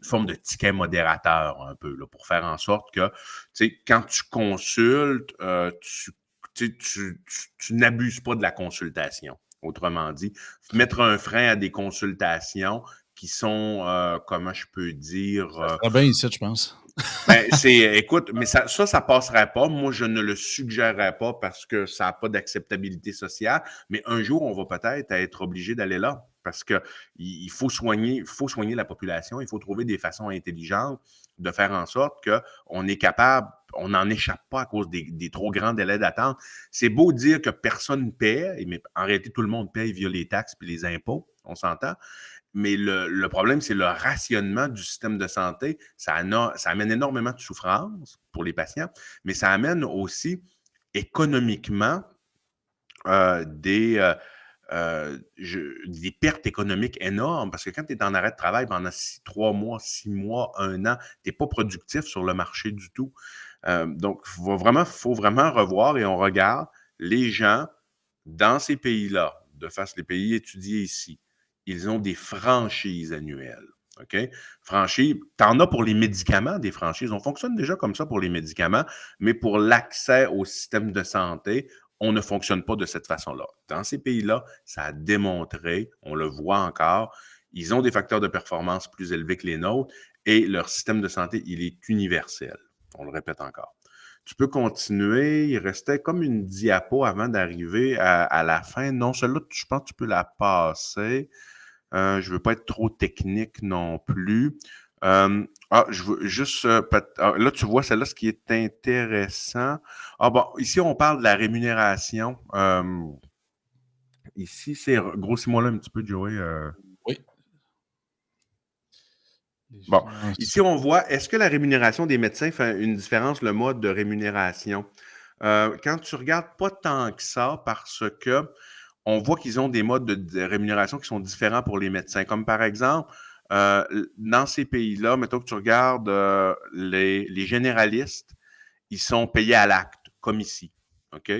forme de ticket modérateur un peu, là, pour faire en sorte que, tu sais, quand tu consultes, tu n'abuses pas de la consultation. Autrement dit, mettre un frein à des consultations qui sont, comment je peux dire, Ça sera bien ici, je pense. ben, écoute, mais ça passerait pas. Moi, je ne le suggérerais pas parce que ça n'a pas d'acceptabilité sociale. Mais un jour, on va peut-être être obligé d'aller là parce que il faut soigner la population. Il faut trouver des façons intelligentes de faire en sorte qu'on est capable, on n'en échappe pas à cause des trop grands délais d'attente. C'est beau dire que personne ne paie, mais en réalité, tout le monde paye via les taxes et les impôts. On s'entend. Mais le problème, c'est le rationnement du système de santé. Ça amène énormément de souffrance pour les patients, mais ça amène aussi économiquement des pertes économiques énormes parce que quand tu es en arrêt de travail pendant 3 mois, 6 mois, 1 an, tu n'es pas productif sur le marché du tout. Donc, faut vraiment revoir et on regarde les gens dans ces pays-là, de face les pays étudiés ici, ils ont des franchises annuelles. OK? Franchises, tu en as pour les médicaments, des franchises. On fonctionne déjà comme ça pour les médicaments, mais pour l'accès au système de santé, on ne fonctionne pas de cette façon-là. Dans ces pays-là, ça a démontré, on le voit encore, ils ont des facteurs de performance plus élevés que les nôtres et leur système de santé, il est universel. On le répète encore. Tu peux continuer. Il restait comme une diapo avant d'arriver à la fin. Non, celle-là, je pense que tu peux la passer. Je veux pas être trop technique non plus. Je veux juste, là, tu vois, celle-là, ce qui est intéressant. Ah bon, ici, on parle de la rémunération. Ici, c'est grossis-moi là un petit peu, Joey. Oui. Les Bon, finances. ici, on voit, est-ce que la rémunération des médecins fait une différence, le mode de rémunération? Quand tu regardes pas tant que ça, parce que on voit qu'ils ont des modes de rémunération qui sont différents pour les médecins. Comme par exemple, dans ces pays-là, mettons que tu regardes les généralistes, ils sont payés à l'acte, comme ici. OK?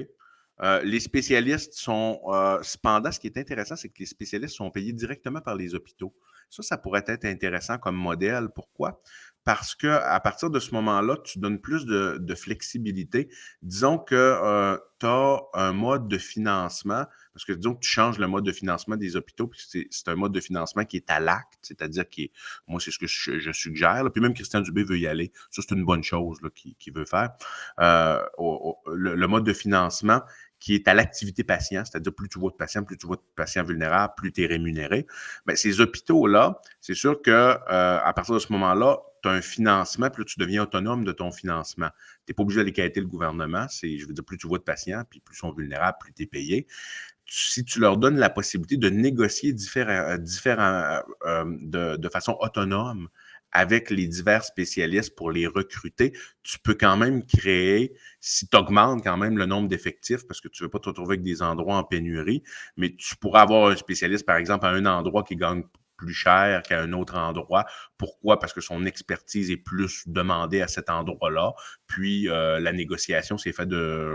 Les spécialistes sont, cependant, ce qui est intéressant, c'est que les spécialistes sont payés directement par les hôpitaux. Ça pourrait être intéressant comme modèle. Pourquoi? Parce que à partir de ce moment-là, tu donnes plus de flexibilité. Disons que tu as un mode de financement, parce que disons que tu changes le mode de financement des hôpitaux, puis c'est un mode de financement qui est à l'acte, c'est-à-dire moi, c'est ce que je suggère. Là. Puis même Christian Dubé veut y aller. Ça, c'est une bonne chose qu'il veut faire. Le mode de financement qui est à l'activité patient, c'est-à-dire plus tu vois de patients, plus tu vois de patients vulnérables, plus tu es rémunéré. Mais ces hôpitaux-là, c'est sûr que à partir de ce moment-là, tu as un financement, puis là, tu deviens autonome de ton financement. Tu n'es pas obligé d'aller quêter le gouvernement. Je veux dire, plus tu vois de patients, puis plus ils sont vulnérables, plus tu es payé. Si tu leur donnes la possibilité de négocier de façon autonome avec les divers spécialistes pour les recruter, tu peux quand même créer, si tu augmentes quand même le nombre d'effectifs, parce que tu ne veux pas te retrouver avec des endroits en pénurie, mais tu pourras avoir un spécialiste, par exemple, à un endroit qui gagne plus cher qu'à un autre endroit. Pourquoi? Parce que son expertise est plus demandée à cet endroit-là. Puis la négociation s'est faite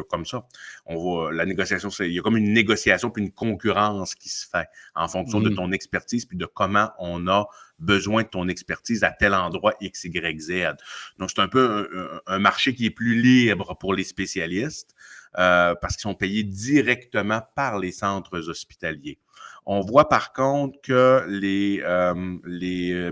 comme ça. La négociation, il y a comme une négociation puis une concurrence qui se fait en fonction de Mhm. ton expertise puis de comment on a besoin de ton expertise à tel endroit X, Y, Z. Donc, c'est un peu un marché qui est plus libre pour les spécialistes parce qu'ils sont payés directement par les centres hospitaliers. On voit par contre que les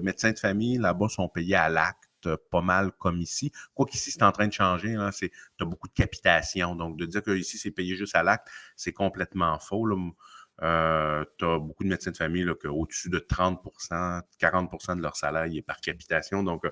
médecins de famille là-bas sont payés à l'acte pas mal comme ici. Quoi qu'ici, c'est en train de changer. Tu as beaucoup de capitation. Donc, de dire que ici, c'est payé juste à l'acte, c'est complètement faux. Tu as beaucoup de médecins de famille là, au-dessus de 30 40 de leur salaire est par capitation. Donc,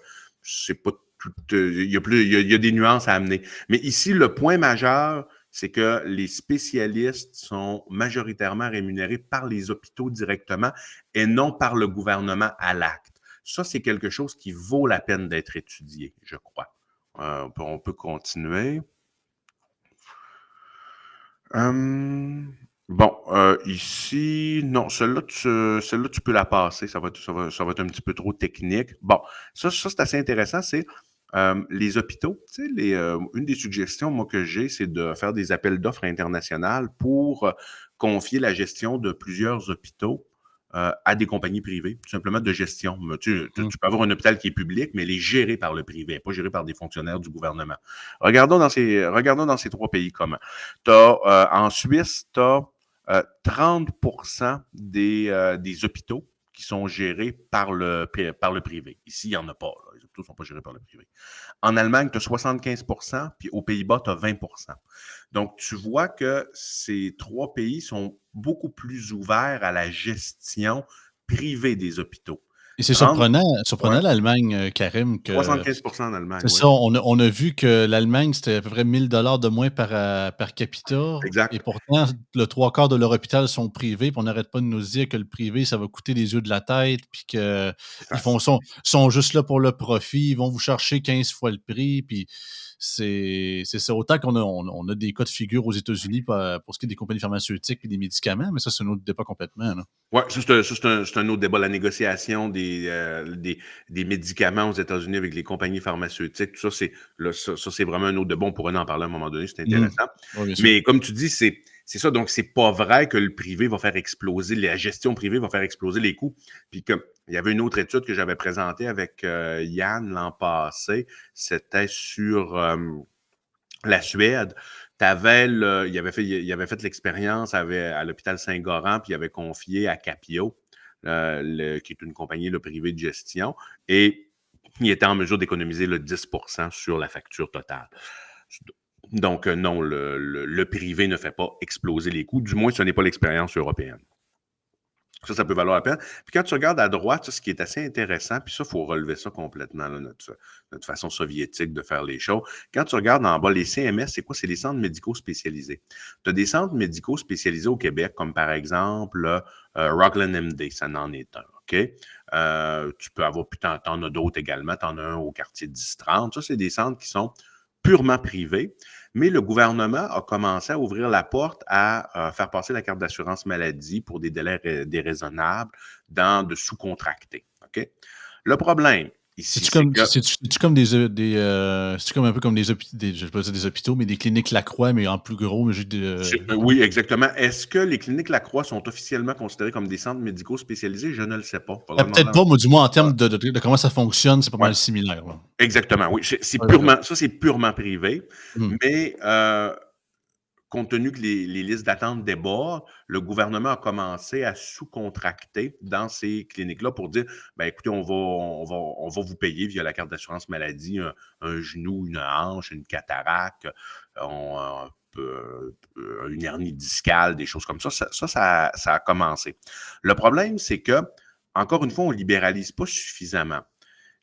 c'est pas tout. Il y a des nuances à amener. Mais ici, le point majeur, c'est que les spécialistes sont majoritairement rémunérés par les hôpitaux directement et non par le gouvernement à l'acte. Ça, c'est quelque chose qui vaut la peine d'être étudié, je crois. On peut continuer. Bon, ici, non, celle-là, tu peux la passer. Ça va être un petit peu trop technique. Bon, ça c'est assez intéressant. C'est les hôpitaux. Tu sais, une des suggestions, moi, que j'ai, c'est de faire des appels d'offres internationales pour confier la gestion de plusieurs hôpitaux à des compagnies privées, tout simplement de gestion. Tu peux avoir un hôpital qui est public, mais il est géré par le privé, pas géré par des fonctionnaires du gouvernement. Regardons dans ces trois pays comment. En Suisse, tu as 30 des hôpitaux qui sont gérés par le privé. Ici, il n'y en a pas. Là. Les hôpitaux ne sont pas gérés par le privé. En Allemagne, tu as 75 puis aux Pays-Bas, tu as 20. Donc, tu vois que ces trois pays sont beaucoup plus ouverts à la gestion privée des hôpitaux. Et c'est 30, ouais, surprenant l'Allemagne, Karim, que 75 en Allemagne, c'est oui. ça, on a vu que l'Allemagne, c'était à peu près 1 000 $ de moins par capita et Exact. pourtant, le 3/4 de leur hôpital sont privés, puis on n'arrête pas de nous dire que le privé, ça va coûter les yeux de la tête, puis qu'ils Ça, sont juste là pour le profit, ils vont vous chercher 15 fois le prix, puis c'est ça. Autant on a des cas de figure aux États-Unis pour ce qui est des compagnies pharmaceutiques et des médicaments, mais ça, c'est un autre débat complètement, là. ouais, c'est un autre débat, la négociation des médicaments aux États-Unis avec les compagnies pharmaceutiques. Tout ça, c'est vraiment un autre débat. On pourrait en parler à un moment donné, c'est Mmh. intéressant. Oui, bien sûr. Mais comme tu dis, c'est ça. Donc, c'est pas vrai que le privé va faire exploser, la gestion privée va faire exploser les coûts. Puis comme il y avait une autre étude que j'avais présentée avec Yann l'an passé, c'était sur la Suède. Il avait fait l'expérience à l'hôpital Saint-Goran, puis il avait confié à Capio, qui est une compagnie privée de gestion, et il était en mesure d'économiser le 10 sur la facture totale. Donc, non, le privé ne fait pas exploser les coûts, du moins ce n'est pas l'expérience européenne. Ça peut valoir la peine. Puis quand tu regardes à droite, ça, ce qui est assez intéressant, puis ça, il faut relever ça complètement, là, notre façon soviétique de faire les choses. Quand tu regardes en bas, les CMS, c'est quoi? C'est les centres médicaux spécialisés. Tu as des centres médicaux spécialisés au Québec, comme par exemple Rockland MD, ça en est un. OK? Tu peux avoir, puis tu en as d'autres également. Tu en as un au quartier 10-30. Ça, c'est des centres qui sont purement privés. Mais le gouvernement a commencé à ouvrir la porte à faire passer la carte d'assurance maladie pour des délais déraisonnables de sous-contractés. OK? Le problème ici, C'est-tu c'est comme, que c'est-tu comme c'est-tu comme un peu comme je vais pas dire des hôpitaux, mais des cliniques Lacroix, mais en plus gros, mais j'ai oui, exactement. Est-ce que les cliniques Lacroix sont officiellement considérées comme des centres médicaux spécialisés? Je ne le sais pas. Faudra demander peut-être pas, mais du moins en à... termes de comment ça fonctionne, c'est pas Ouais, mal similaire, là. exactement. Oui, c'est Ouais, d'accord. purement, ça, c'est purement privé. Mmh. Mais compte tenu que les listes d'attente débordent, le gouvernement a commencé à sous-contracter dans ces cliniques-là pour dire, ben écoutez, on va vous payer via la carte d'assurance maladie un genou, une hanche, une cataracte, une hernie discale, des choses comme ça. Ça a commencé. Le problème, c'est que, encore une fois, on ne libéralise pas suffisamment.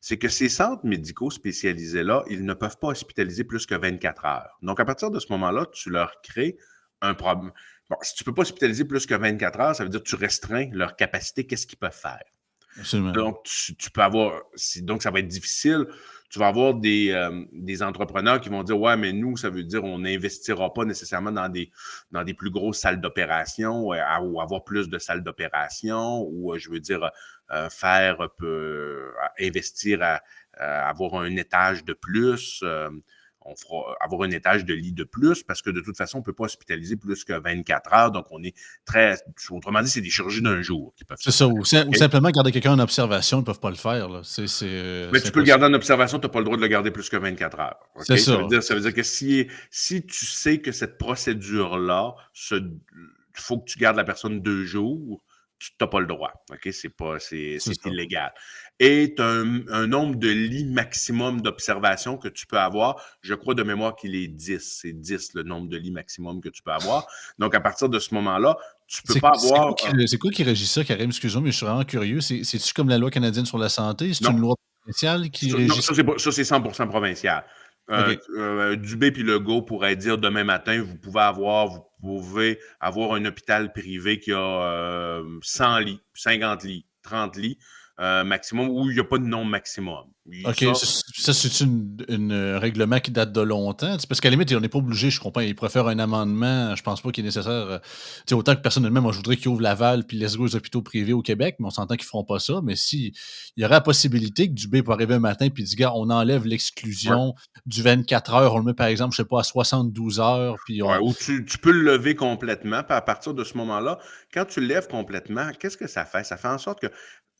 C'est que ces centres médicaux spécialisés-là, ils ne peuvent pas hospitaliser plus que 24 heures. Donc, à partir de ce moment-là, tu leur crées un problème. Bon, si tu ne peux pas hospitaliser plus que 24 heures, ça veut dire que tu restreins leur capacité, qu'est-ce qu'ils peuvent faire. Absolument. Donc, tu peux avoir, donc ça va être difficile. Tu vas avoir des entrepreneurs qui vont dire, ouais, mais nous, ça veut dire on n'investira pas nécessairement dans des plus grosses salles d'opération ou avoir plus de salles d'opération ou, je veux dire, investir à avoir un étage de plus. On fera avoir un étage de lit de plus parce que de toute façon, on ne peut pas hospitaliser plus que 24 heures. Donc, on est très, autrement dit, c'est des chirurgies d'un jour qui peuvent C'est se ça, faire. ou OK? simplement garder quelqu'un en observation, ils peuvent pas le faire, là. Mais C'est tu peux le garder impossible. en observation, tu n'as pas le droit de le garder plus que 24 heures. C'est OK? ça. Ça veut dire que si tu sais que cette procédure-là, il faut que tu gardes la personne 2 jours, tu n'as pas le droit. OK? C'est C'est ça. illégal. Et tu as un nombre de lits maximum d'observation que tu peux avoir. Je crois de mémoire qu'il est 10. C'est 10 le nombre de lits maximum que tu peux avoir. Donc, à partir de ce moment-là, tu peux pas avoir. C'est quoi qui régit ça, Karim? Excuse-moi, mais je suis vraiment curieux. C'est-tu comme la loi canadienne sur la santé? C'est Non, une loi provinciale qui Non, régit ça? ça, c'est 100% provincial. OK. Dubé puis Legault pourraient dire demain matin, vous pouvez avoir un hôpital privé qui a 100 lits, 50 lits, 30 lits maximum, où il n'y a pas de nombre maximum. OK, ça c'est règlement qui date de longtemps? C'est parce qu'à la limite, on n'est pas obligé, je comprends, ils pourraient faire un amendement, je pense pas qu'il est nécessaire, tu sais, autant que personnellement, moi, je voudrais qu'ils ouvrent Laval puis let's go les hôpitaux privés au Québec, mais on s'entend qu'ils feront pas ça. Mais si il y aurait la possibilité que Dubé peut arriver un matin puis dire: «Gars, on enlève Ouais. l'exclusion du 24 heures, on le met, par exemple, je sais pas, à 72 heures, puis Ouais, on». ou tu peux le lever complètement, puis à partir de ce moment-là, quand tu le lèves complètement, qu'est-ce que ça fait? Ça fait en sorte que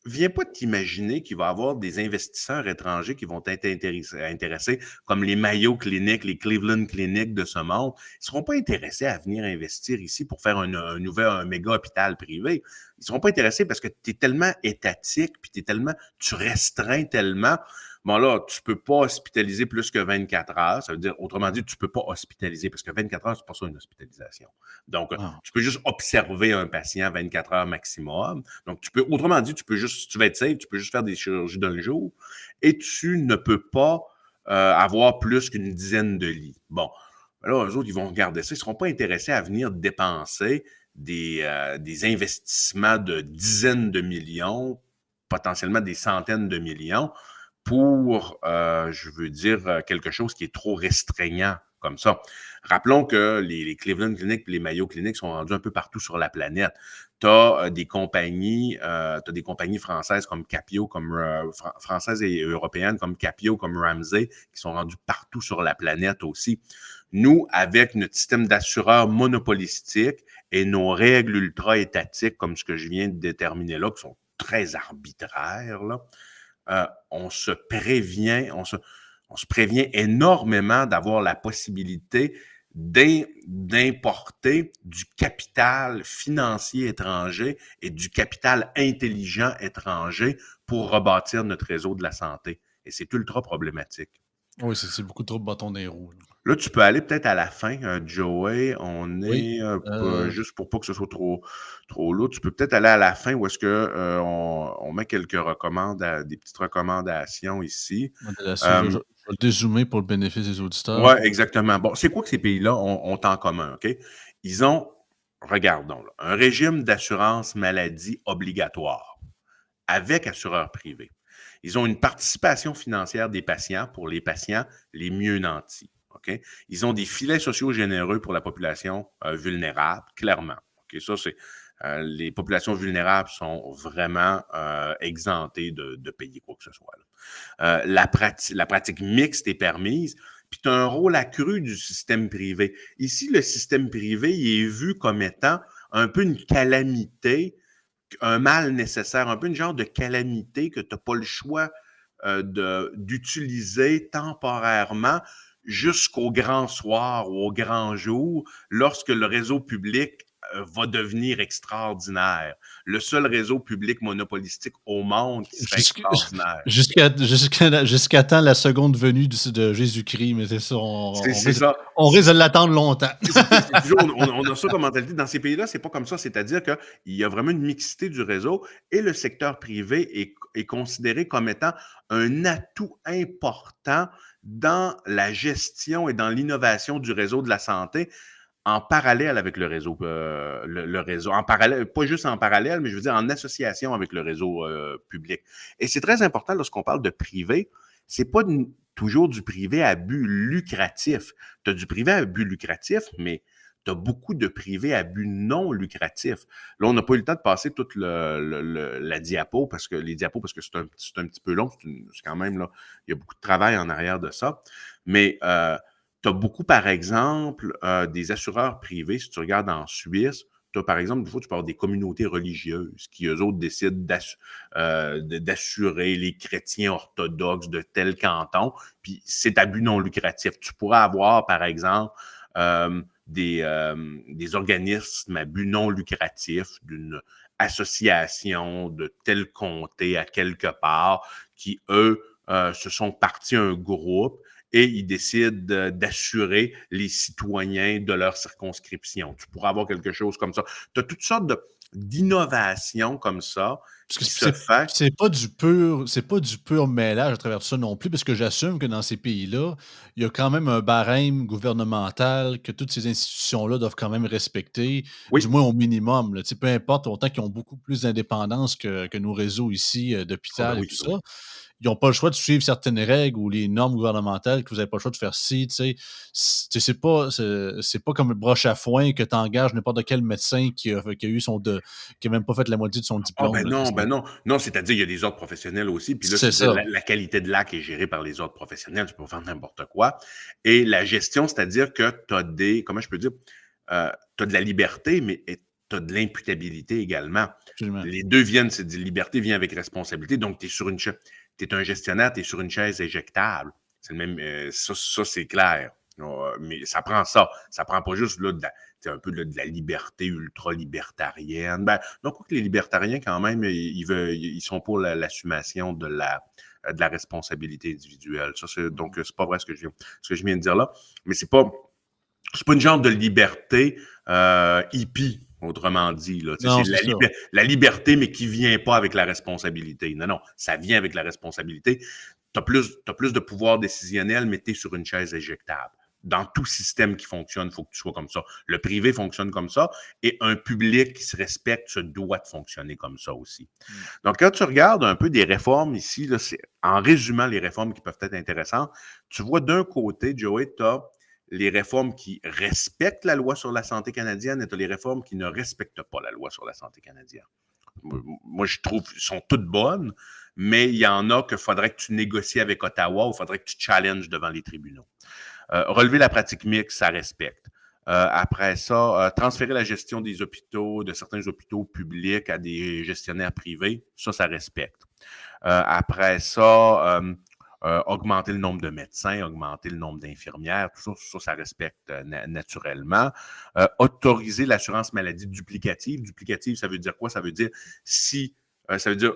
viens pas t'imaginer qu'il va y avoir des investisseurs étrangers qui vont être intéressés, comme les Mayo Clinic, les Cleveland Clinic de ce monde. Ils ne seront pas intéressés à venir investir ici pour faire un méga hôpital privé. Ils ne seront pas intéressés parce que tu es tellement étatique, puis tu restreins tellement. Bon, là, tu ne peux pas hospitaliser plus que 24 heures. Ça veut dire, autrement dit, tu ne peux pas hospitaliser parce que 24 heures, c'est pas ça une hospitalisation. Donc, Ah, tu peux juste observer un patient 24 heures maximum. Donc, autrement dit, tu peux juste, si tu veux être safe, tu peux juste faire des chirurgies d'un jour et tu ne peux pas avoir plus qu'une dizaine de lits. Bon, là, eux autres, ils vont regarder ça. Ils ne seront pas intéressés à venir dépenser des investissements de dizaines de millions, potentiellement des centaines de millions, pour, je veux dire, quelque chose qui est trop restreignant comme ça. Rappelons que les Cleveland Clinic et les Mayo Clinic sont rendus un peu partout sur la planète. Tu as des compagnies françaises comme Capio, françaises et européennes comme Capio, comme Ramsay, qui sont rendues partout sur la planète aussi. Nous, avec notre système d'assureurs monopolistique et nos règles ultra-étatiques, comme ce que je viens de déterminer là, qui sont très arbitraires, là, on se prévient énormément d'avoir la possibilité d'importer du capital financier étranger et du capital intelligent étranger pour rebâtir notre réseau de la santé. Et c'est ultra problématique. Oui, c'est beaucoup trop de bâtons dans les roues, là. Là, tu peux aller peut-être à la fin, Joey. On Oui, est, juste pour pas que ce soit trop lourd, tu peux peut-être aller à la fin où est-ce que, on met quelques des petites recommandations ici. modération, je Hem, je je vais le dézoomer pour le bénéfice des auditeurs. ouais, exactement. Bon, c'est quoi que ces pays-là ont en commun, OK? Ils ont, regardons là, un régime d'assurance maladie obligatoire avec assureur privé. Ils ont une participation financière des patients pour les patients les mieux nantis. OK? Ils ont des filets sociaux généreux pour la population vulnérable, clairement. OK? Ça, c'est. Les populations vulnérables sont vraiment exemptées de payer quoi que ce soit, là. La pratique mixte est permise, puis tu as un rôle accru du système privé. Ici, le système privé, il est vu comme étant un peu une calamité, un mal nécessaire, un peu une genre de calamité que tu n'as pas le choix d'utiliser temporairement jusqu'au grand soir ou au grand jour, lorsque le réseau public va devenir extraordinaire. Le seul réseau public monopolistique au monde qui serait Jusqu extraordinaire. jusqu'à temps la seconde venue de Jésus-Christ, mais c'est ça, C'est ça. on risque de l'attendre longtemps. C'est toujours, on a ça comme mentalité. Dans ces pays-là, c'est pas comme ça. C'est-à-dire qu'il y a vraiment une mixité du réseau et le secteur privé est considéré comme étant un atout important dans la gestion et dans l'innovation du réseau de la santé en parallèle avec le réseau, le réseau, en parallèle, pas juste en parallèle, mais je veux dire en association avec le réseau public. Et c'est très important lorsqu'on parle de privé, c'est pas toujours du privé à but lucratif. Tu as du privé à but lucratif, mais tu as beaucoup de privés à but non lucratif. Là, on n'a pas eu le temps de passer toute la diapo, parce que les diapos, parce que c'est un petit peu long, c'est quand même, là, il y a beaucoup de travail en arrière de ça. Mais tu as beaucoup, par exemple, des assureurs privés. Si tu regardes en Suisse, tu as, par exemple, des fois, tu peux avoir des communautés religieuses qui, eux autres, décident d'assurer les chrétiens orthodoxes de tel canton, puis c'est à but non lucratif. Tu pourrais avoir, par exemple, des organismes à but non lucratif d'une association de tel comté à quelque part qui, eux, se sont partis un groupe et ils décident d'assurer les citoyens de leur circonscription. Tu pourras avoir quelque chose comme ça. Tu as toutes sortes d'innovations comme ça Parce que qui se fait. c'est pas du pur mêlage à travers ça non plus, parce que j'assume que dans ces pays-là, il y a quand même un barème gouvernemental que toutes ces institutions-là doivent quand même respecter, du Oui, moins au minimum, là. Tu sais, peu importe, autant qu'ils ont beaucoup plus d'indépendance que nos réseaux ici, oh, ben d'hôpital et oui, tout ben ça. oui. Ils ont pas le choix de suivre certaines règles ou les normes gouvernementales, que vous avez pas le choix de faire ci, tu sais. C'est pas comme le broche à foin que tu engages n'importe quel médecin qui a eu qui a même pas fait la moitié de son Ah diplôme, là, tu sais, ben non. Non, c'est-à-dire il y a des ordres professionnels aussi, puis là, c'est c'est-à-dire ça. la qualité de l'acte est gérée par les ordres professionnels, tu peux faire n'importe quoi. Et la gestion, c'est-à-dire que tu as comment je peux dire? Tu as de la liberté, mais tu as de l'imputabilité également. Absolument. Les 2 viennent, c'est de liberté vient avec responsabilité, donc tu es sur une chaise, tu es un gestionnaire, tu es sur une chaise éjectable. C'est le même, ça c'est clair. Mais ça prend ça. Ça prend pas juste là, un peu là, de la liberté ultra-libertarienne. Ben, donc, quoi que les libertariens, quand même, ils sont pour l'assumation de la responsabilité individuelle. Ça, donc, c'est pas vrai ce que je viens de dire là. Mais c'est pas une genre de liberté hippie, autrement dit. Là. C'est Non, c'est ça. la liberté, mais qui vient pas avec la responsabilité. Non, non, ça vient avec la responsabilité. T'as plus de pouvoir décisionnel, mais tu es sur une chaise éjectable. Dans tout système qui fonctionne, il faut que tu sois comme ça. Le privé fonctionne comme ça et un public qui se respecte se doit de fonctionner comme ça aussi. Mmh. Donc, quand tu regardes un peu des réformes ici, là, en résumant les réformes qui peuvent être intéressantes, tu vois d'un côté, Joey, tu as les réformes qui respectent la loi sur la santé canadienne et tu as les réformes qui ne respectent pas la loi sur la santé canadienne. Moi, je trouve qu'elles sont toutes bonnes, mais il y en a qu'il faudrait que tu négocies avec Ottawa ou il faudrait que tu challenges devant les tribunaux. Relever la pratique mixte, ça respecte. Après ça, transférer la gestion des hôpitaux, de certains hôpitaux publics à des gestionnaires privés, ça respecte. Après ça, augmenter le nombre de médecins, augmenter le nombre d'infirmières, tout ça, ça respecte naturellement. Autoriser l'assurance maladie duplicative. Duplicative, ça veut dire quoi? Ça veut dire si, ça veut dire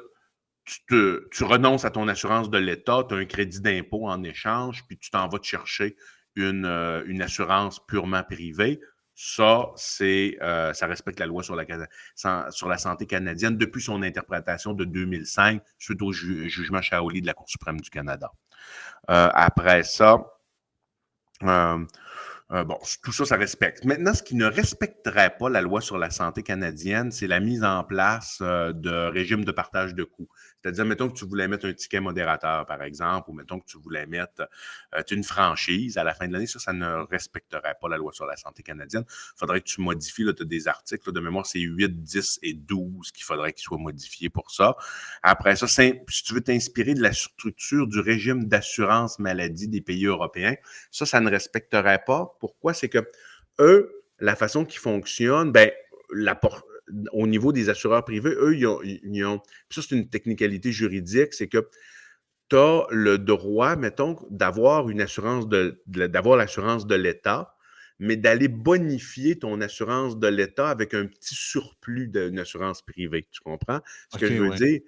tu renonces à ton assurance de l'État, tu as un crédit d'impôt en échange, puis tu t'en vas te chercher une assurance purement privée. Ça respecte la loi sur la santé canadienne depuis son interprétation de 2005 suite au jugement Shaoli de la Cour suprême du Canada. Après ça, euh, bon, tout ça, ça respecte. Maintenant, ce qui ne respecterait pas la loi sur la santé canadienne, c'est la mise en place de régimes de partage de coûts. C'est-à-dire, mettons que tu voulais mettre un ticket modérateur, par exemple, ou mettons que tu voulais mettre une franchise à la fin de l'année, ça ne respecterait pas la loi sur la santé canadienne. Il faudrait que tu modifies, tu as des articles, de mémoire, c'est 8, 10 et 12 qu'il faudrait qu'ils soient modifiés pour ça. Après ça, si tu veux t'inspirer de la structure du régime d'assurance maladie des pays européens, ça ne respecterait pas. Pourquoi? C'est que eux, la façon qu'ils fonctionnent, au niveau des assureurs privés, eux, ils ont ça, c'est une technicalité juridique, c'est que tu as le droit, mettons, d'avoir d'avoir l'assurance de l'État, mais d'aller bonifier ton assurance de l'État avec un petit surplus d'une assurance privée. Tu comprends? Ce que OK, je veux ouais. dire,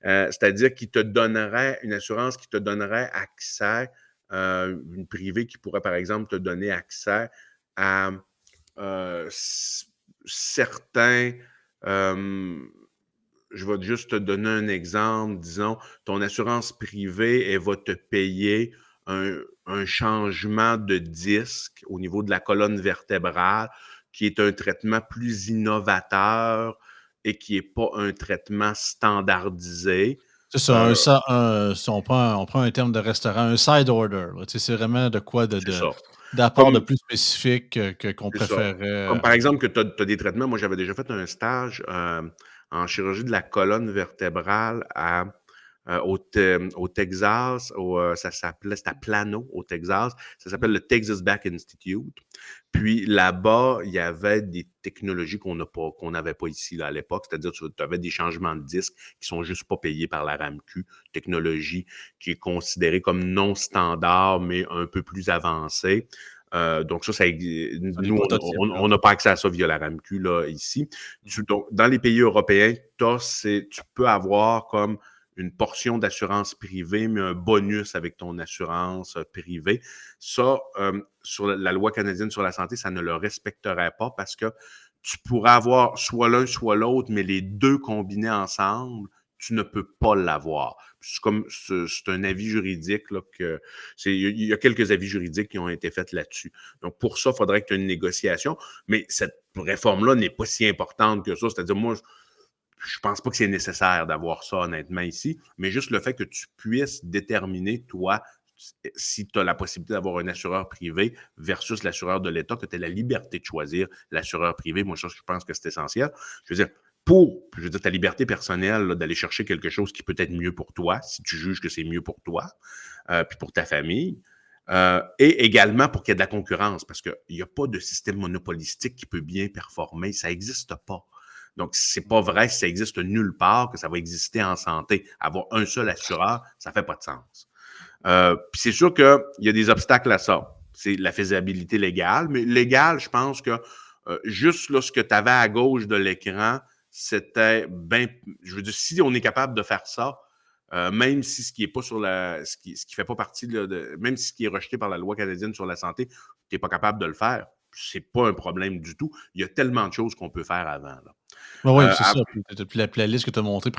c'est-à-dire qu'il te donnerait une assurance qui te donnerait accès, une privée qui pourrait, par exemple, te donner accès à euh, certains. euh, je vais juste te donner un exemple. Disons, ton assurance privée, elle va te payer un changement de disque au niveau de la colonne vertébrale, qui est un traitement plus innovateur et qui n'est pas un traitement standardisé. C'est ça, Euh, si on prend un terme de restaurant, un side order, là, tu sais, c'est vraiment de quoi c'est ça. d'apport de Comme, plus spécifique qu'on c'est ça. préférerait. Comme par exemple que tu as des traitements. Moi, j'avais déjà fait un stage en chirurgie de la colonne vertébrale au Texas. C'était à Plano, au Texas. Ça s'appelle le Texas Back Institute. Puis là-bas, il y avait des technologies qu'on n'avait pas ici là, à l'époque. C'est-à-dire que tu avais des changements de disques qui sont juste pas payés par la RAMQ, technologie qui est considérée comme non standard, mais un peu plus avancée. Donc C'est des nous, prototypes, là. on n'a pas accès à ça via la RAMQ là, ici. Mmh. Donc, dans les pays européens, tu peux avoir comme une portion d'assurance privée, mais un bonus avec ton assurance privée. Ça, sur la loi canadienne sur la santé, ça ne le respecterait pas parce que tu pourrais avoir soit l'un, soit l'autre, mais les deux combinés ensemble, tu ne peux pas l'avoir. C'est un avis juridique là, il y a quelques avis juridiques qui ont été faits là-dessus. Donc pour ça, il faudrait que tu aies une négociation, mais cette réforme-là n'est pas si importante que ça. C'est-à-dire, moi, je pense pas que c'est nécessaire d'avoir ça honnêtement ici, mais juste le fait que tu puisses déterminer, toi, si tu as la possibilité d'avoir un assureur privé versus l'assureur de l'État, que tu as la liberté de choisir l'assureur privé. Moi, ça, je pense que c'est essentiel. Je veux dire, ta liberté personnelle d'aller chercher quelque chose qui peut être mieux pour toi, si tu juges que c'est mieux pour toi, puis pour ta famille, et également pour qu'il y ait de la concurrence, parce qu'il n'y a pas de système monopolistique qui peut bien performer. Ça n'existe pas. Donc, c'est pas vrai, si ça existe nulle part, que ça va exister en santé. Avoir un seul assureur, ça fait pas de sens. Puis c'est sûr qu'il y a des obstacles à ça. C'est la faisabilité légale, mais légale, je pense que juste là, ce que tu avais à gauche de l'écran, c'était bien. Je veux dire, si on est capable de faire ça, même si ce qui est pas sur ce qui fait pas partie même si ce qui est rejeté par la loi canadienne sur la santé, tu n'es pas capable de le faire, c'est pas un problème du tout. Il y a tellement de choses qu'on peut faire avant. Là. Ouais, ouais, c'est Euh, ça. Puis la liste que tu as montrée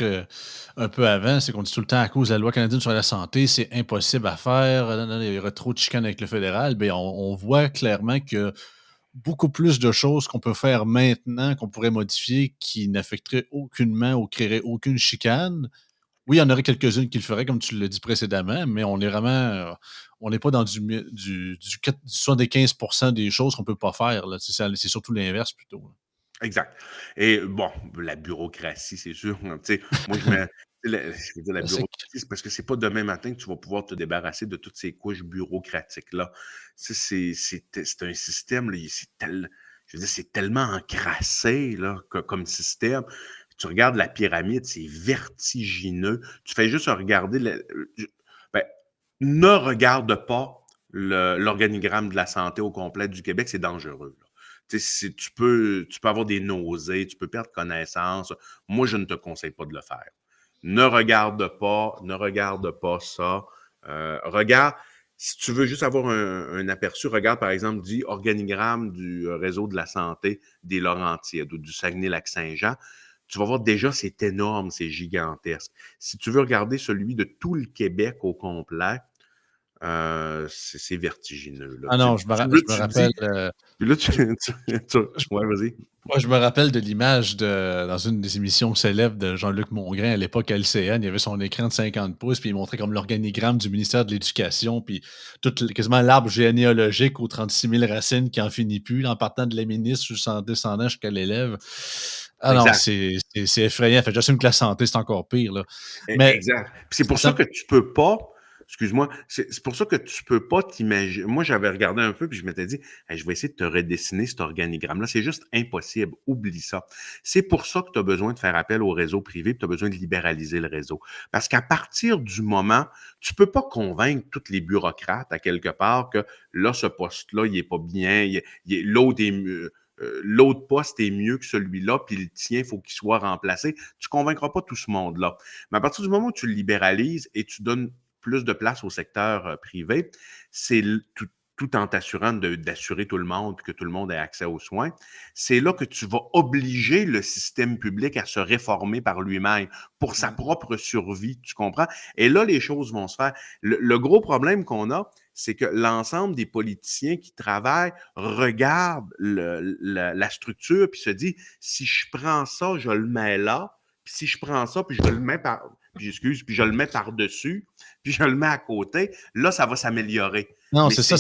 un peu avant, c'est qu'on dit tout le temps à cause de la loi canadienne sur la santé, c'est impossible à faire. Non, non, il y aurait trop de chicanes avec le fédéral. Bien, on voit clairement que beaucoup plus de choses qu'on peut faire maintenant, qu'on pourrait modifier, qui n'affecteraient aucunement ou créeraient aucune chicane. Oui, il y en aurait quelques-unes qui le feraient, comme tu l'as dit précédemment, mais on est vraiment, on n'est pas dans du 75% des choses qu'on peut pas faire, là. C'est surtout l'inverse plutôt, là. Exact. Et bon, la bureaucratie, c'est sûr. Tu sais, moi, je veux dire, la Classique. bureaucratie, c'est parce que c'est pas demain matin que tu vas pouvoir te débarrasser de toutes ces couches bureaucratiques-là. Tu sais, c'est un système, là, je veux dire, c'est tellement encrassé, là, comme système. Tu regardes la pyramide, c'est vertigineux. Tu fais juste regarder, ben, ne regarde pas l'organigramme de la santé au complet du Québec, c'est dangereux, là. Tu peux avoir des nausées, tu peux perdre connaissance. Moi, je ne te conseille pas de le faire. Ne regarde pas ça. Regarde, si tu veux juste avoir un aperçu, regarde par exemple dit organigramme du réseau de la santé des Laurentides ou du Saguenay-Lac-Saint-Jean. Tu vas voir déjà, c'est énorme, c'est gigantesque. Si tu veux regarder celui de tout le Québec au complet, c'est vertigineux. Là. Ah non, je me, ra- je me Tu rappelle. dis, puis là, ouais, vas-y. Moi, je me rappelle de l'image dans une des émissions célèbres de Jean-Luc Mongrain à l'époque à LCN. Il y avait son écran de 50 pouces, puis il montrait comme l'organigramme du ministère de l'Éducation, puis quasiment l'arbre généalogique aux 36 000 racines qui en finit plus, là, en partant de la ministre jusqu'en descendant jusqu'à l'élève. Ah non, Exact. c'est effrayant. Fait, j'assume que la santé, c'est encore pire. Là. Mais Exact. Puis c'est pour ça ça, que tu peux pas, excuse-moi, c'est pour ça que tu peux pas t'imaginer. Moi, j'avais regardé un peu, puis je m'étais dit, hey, je vais essayer de te redessiner cet organigramme-là. C'est juste impossible. Oublie ça. C'est pour ça que tu as besoin de faire appel au réseau privé, puis tu as besoin de libéraliser le réseau. Parce qu'à partir du moment, tu peux pas convaincre tous les bureaucrates à quelque part que là, ce poste-là, il est pas bien, l'autre est mieux. L'autre poste est mieux que celui-là, puis le tien, il faut qu'il soit remplacé. Tu convaincras pas tout ce monde-là. Mais à partir du moment où tu le libéralises et tu donnes plus de place au secteur privé, c'est tout en t'assurant d'assurer tout le monde et que tout le monde ait accès aux soins, c'est là que tu vas obliger le système public à se réformer par lui-même pour sa propre survie, tu comprends? Et là, les choses vont se faire. Le gros problème qu'on a, c'est que l'ensemble des politiciens qui travaillent regardent la structure puis se disent, si je prends ça, je le mets là, puis si je prends ça, puis je le mets puis je le mets par-dessus, puis je le mets à côté, là, ça va s'améliorer. non, Mais c'est ça,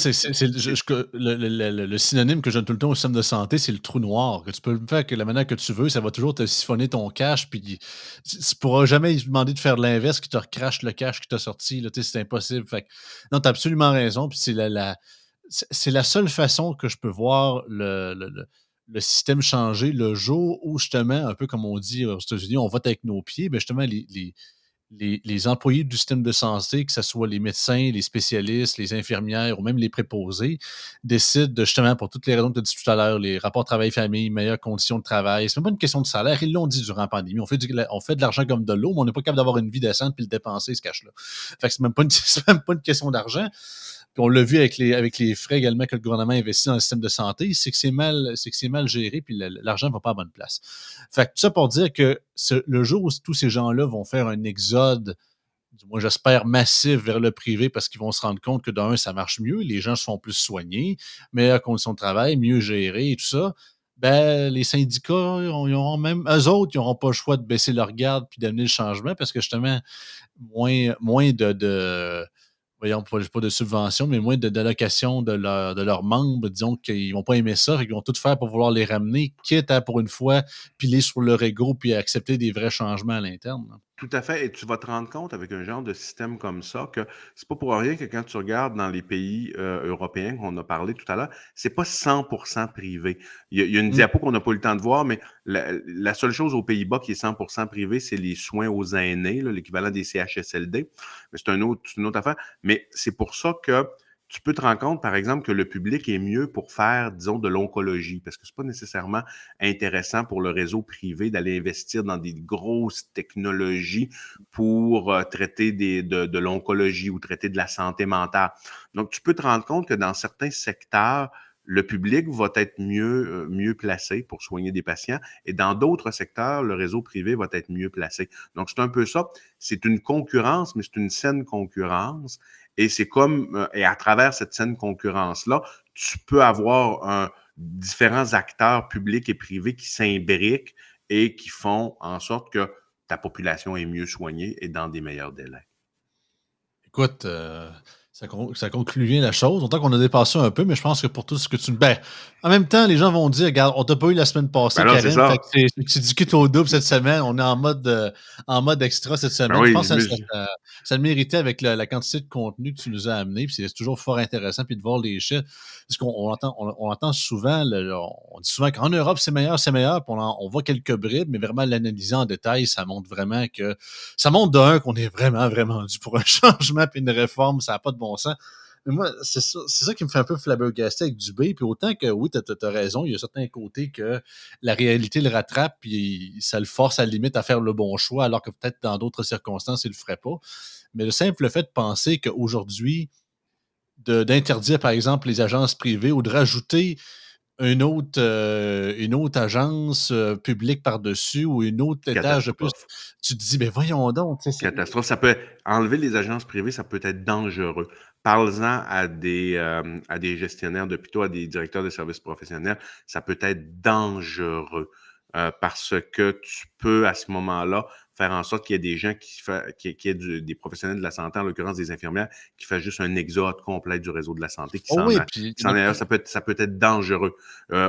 le synonyme que je donne tout le temps au système de santé, c'est le trou noir, que tu peux le faire que la manière que tu veux, ça va toujours te siphonner ton cash, puis tu pourras jamais lui demander de faire de l'inverse, qui te recrache le cash qui t'a sorti, là, tu sais, c'est impossible. Fait que, non, tu as absolument raison, puis c'est la seule façon que je peux voir le système changer le jour où, justement, un peu comme on dit aux États-Unis, on vote avec nos pieds, ben justement, les employés du système de santé, que ce soit les médecins, les spécialistes, les infirmières ou même les préposés, décident de, justement, pour toutes les raisons que tu as dit tout à l'heure, les rapports travail-famille, meilleures conditions de travail. C'est même pas une question de salaire. Ils l'ont dit durant la pandémie. On fait de l'argent comme de l'eau, mais on n'est pas capable d'avoir une vie décente puis le dépenser, ce cash-là. Fait que c'est même pas une, c'est même pas une question d'argent. Puis on l'a vu avec les frais également que le gouvernement investit dans le système de santé, c'est que c'est mal géré, puis l'argent ne va pas à bonne place. Fait que tout ça pour dire que le jour où tous ces gens-là vont faire un exode, du moins j'espère massif vers le privé, parce qu'ils vont se rendre compte que d'un, ça marche mieux, les gens se font plus soigner, meilleures conditions de travail, mieux gérés et tout ça. Ben, les syndicats, ils auront même, eux autres, ils n'auront pas le choix de baisser leur garde puis d'amener le changement parce que justement, moins de voyons, pas de subvention, mais moins d'allocation de leurs membres. Disons qu'ils vont pas aimer ça, ils vont tout faire pour vouloir les ramener, quitte à, pour une fois, piler sur leur ego puis accepter des vrais changements à l'interne. Là. tout à fait, et tu vas te rendre compte avec un genre de système comme ça que c'est pas pour rien que quand tu regardes dans les pays européens qu'on a parlé tout à l'heure, c'est pas 100% privé. Il y a une Mm. diapo qu'on n'a pas eu le temps de voir, mais la seule chose aux Pays-Bas qui est 100% privé, c'est les soins aux aînés, l'équivalent des CHSLD. Mais c'est une autre affaire. Mais c'est pour ça que tu peux te rendre compte, par exemple, que le public est mieux pour faire, disons, de l'oncologie, parce que c'est pas nécessairement intéressant pour le réseau privé d'aller investir dans des grosses technologies pour traiter de l'oncologie ou traiter de la santé mentale. Donc, tu peux te rendre compte que dans certains secteurs, le public va être mieux placé pour soigner des patients et dans d'autres secteurs, le réseau privé va être mieux placé. Donc, c'est un peu ça. C'est une concurrence, mais c'est une saine concurrence. Et c'est comme, et à travers cette saine concurrence-là, tu peux avoir différents acteurs publics et privés qui s'imbriquent et qui font en sorte que ta population est mieux soignée et dans des meilleurs délais. Écoute, ça conclut bien la chose. Autant qu'on a dépassé un peu, mais je pense que pour tout ce que tu. Ben, en même temps, les gens vont dire, regarde, on t'a pas eu la semaine Ben passée, là, c'est Karim, fait que ça. c'est du kit au double cette semaine. On est en mode extra cette Ben semaine. Je oui, pense que ça le méritait avec la quantité de contenu que tu nous as amené. Puis c'est toujours fort intéressant puis de voir les chiffres. Parce qu'on entend souvent, on dit souvent qu'en Europe, c'est meilleur. Puis on voit quelques bribes, mais vraiment l'analyser en détail, ça montre vraiment que ça montre d'un qu'on est vraiment, vraiment dû pour un changement puis une réforme, ça n'a pas de bon sens. Mais moi, c'est ça qui me fait un peu flabbergaster avec Dubé. Puis autant que oui, t'as raison, il y a certains côtés que la réalité le rattrape, puis ça le force à la limite à faire le bon choix, alors que peut-être dans d'autres circonstances, il le ferait pas. Mais le simple fait de penser qu'aujourd'hui, d'interdire, par exemple, les agences privées ou de rajouter une autre agence publique par-dessus ou une autre étage de plus, Catastrophe. tu te dis, mais voyons donc, tu sais, Catastrophe. Ça peut enlever les agences privées, ça peut être dangereux. Parle-en à des gestionnaires d'hôpitaux, à des directeurs de services professionnels, ça peut être dangereux, parce que tu peux, à ce moment-là, faire en sorte qu'il y ait des gens qu'il y ait des professionnels de la santé, en l'occurrence des infirmières, qui fassent juste un exode complet du réseau de la santé, oh oui, puis qui s'en aille ailleurs. Ça peut être dangereux.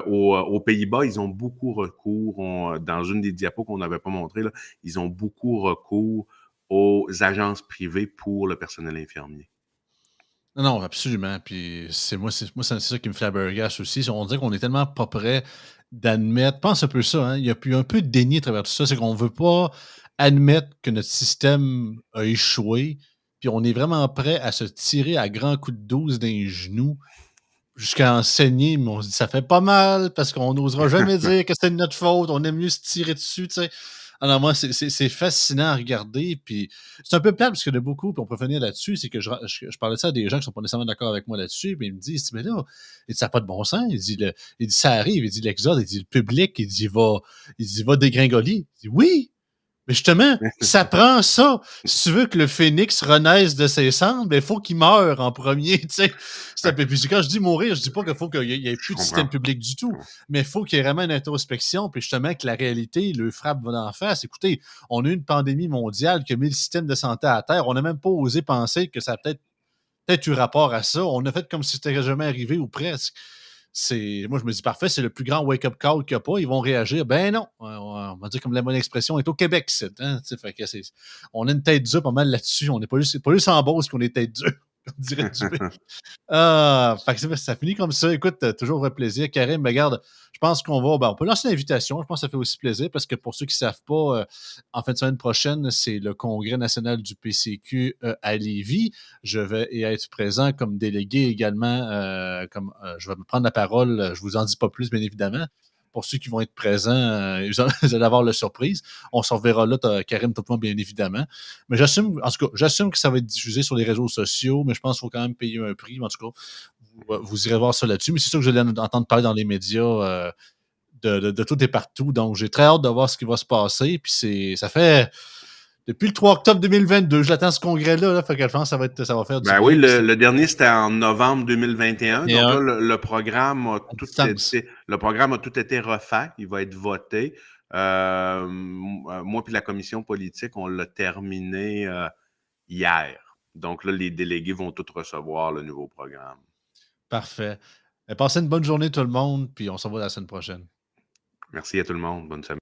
Aux Pays-Bas, ils ont beaucoup recours, dans une des diapos qu'on n'avait pas montré, là, ils ont beaucoup recours aux agences privées pour le personnel infirmier. non, non, absolument. Puis c'est ça qui me flabbergasse aussi. On dirait qu'on est tellement pas prêt d'admettre. Pense un peu ça, hein. Il y a puis un peu de déni à travers tout ça. C'est qu'on veut pas admettre que notre système a échoué. Puis on est vraiment prêt à se tirer à grands coups de 12 dans les genoux jusqu'à en saigner, mais on se dit ça fait pas mal parce qu'on n'osera jamais dire que c'est de notre faute. On aime mieux se tirer dessus, tu sais. Alors moi, c'est fascinant à regarder. Puis c'est un peu plate parce qu'il y en a beaucoup, puis on peut finir là-dessus. C'est que je parlais de ça à des gens qui sont pas nécessairement d'accord avec moi là-dessus, mais ils me disent, mais là, il dit, ça n'a pas de bon sens. Il dit, ça arrive, il dit l'exode, il dit le public, il dit, va dégringoler. Il dit, oui, mais justement, ça prend ça. Si tu veux que le phénix renaisse de ses cendres, il faut qu'il meure en premier. Tu sais. Puis quand je dis mourir, je dis pas qu'il faut qu'il y ait Je plus de comprends. système public du tout, mais il faut qu'il y ait vraiment une introspection, puis justement que la réalité le frappe d'en face. Écoutez, on a eu une pandémie mondiale qui a mis le système de santé à terre. On n'a même pas osé penser que ça a peut-être eu rapport à ça. On a fait comme si c'était jamais arrivé ou presque. Moi, je me dis, parfait, c'est le plus grand wake-up call qu'il n'y a pas. Ils vont réagir. Ben non. On va dire comme la bonne expression est au Québec, hein, fait que on a une tête dure pas mal là-dessus. On n'est pas juste en Beauce qu'on est tête dure. On dirait du ah, fait que ça finit comme ça. Écoute, toujours un plaisir. Karim, mais regarde, je pense on peut lancer l'invitation. Je pense que ça fait aussi plaisir parce que pour ceux qui ne savent pas, en fin de semaine prochaine, c'est le congrès national du PCQ à Lévis. Je vais y être présent comme délégué également. Je vais me prendre la parole. Je vous en dis pas plus, bien évidemment. Pour ceux qui vont être présents, vous allez avoir la surprise. On s'en reverra là, Karim, tout le monde, bien évidemment. Mais en tout cas, j'assume que ça va être diffusé sur les réseaux sociaux, mais je pense qu'il faut quand même payer un prix. En tout cas, vous irez voir ça là-dessus. Mais c'est sûr que vous allez entendre parler dans les médias de tout et partout. Donc, j'ai très hâte de voir ce qui va se passer. Puis ça fait depuis le 3 octobre 2022, je l'attends ce congrès-là. Fait que je pense que ça va faire du Ben oui, bien. Puis le dernier, c'était en novembre 2021. et Donc là, un à distance. le programme a tout été refait. Il va être voté. Moi puis la commission politique, on l'a terminé hier. Donc là, les délégués vont tous recevoir le nouveau programme. Parfait. Passez une bonne journée, tout le monde. Puis on se revoit la semaine prochaine. Merci à tout le monde. Bonne semaine.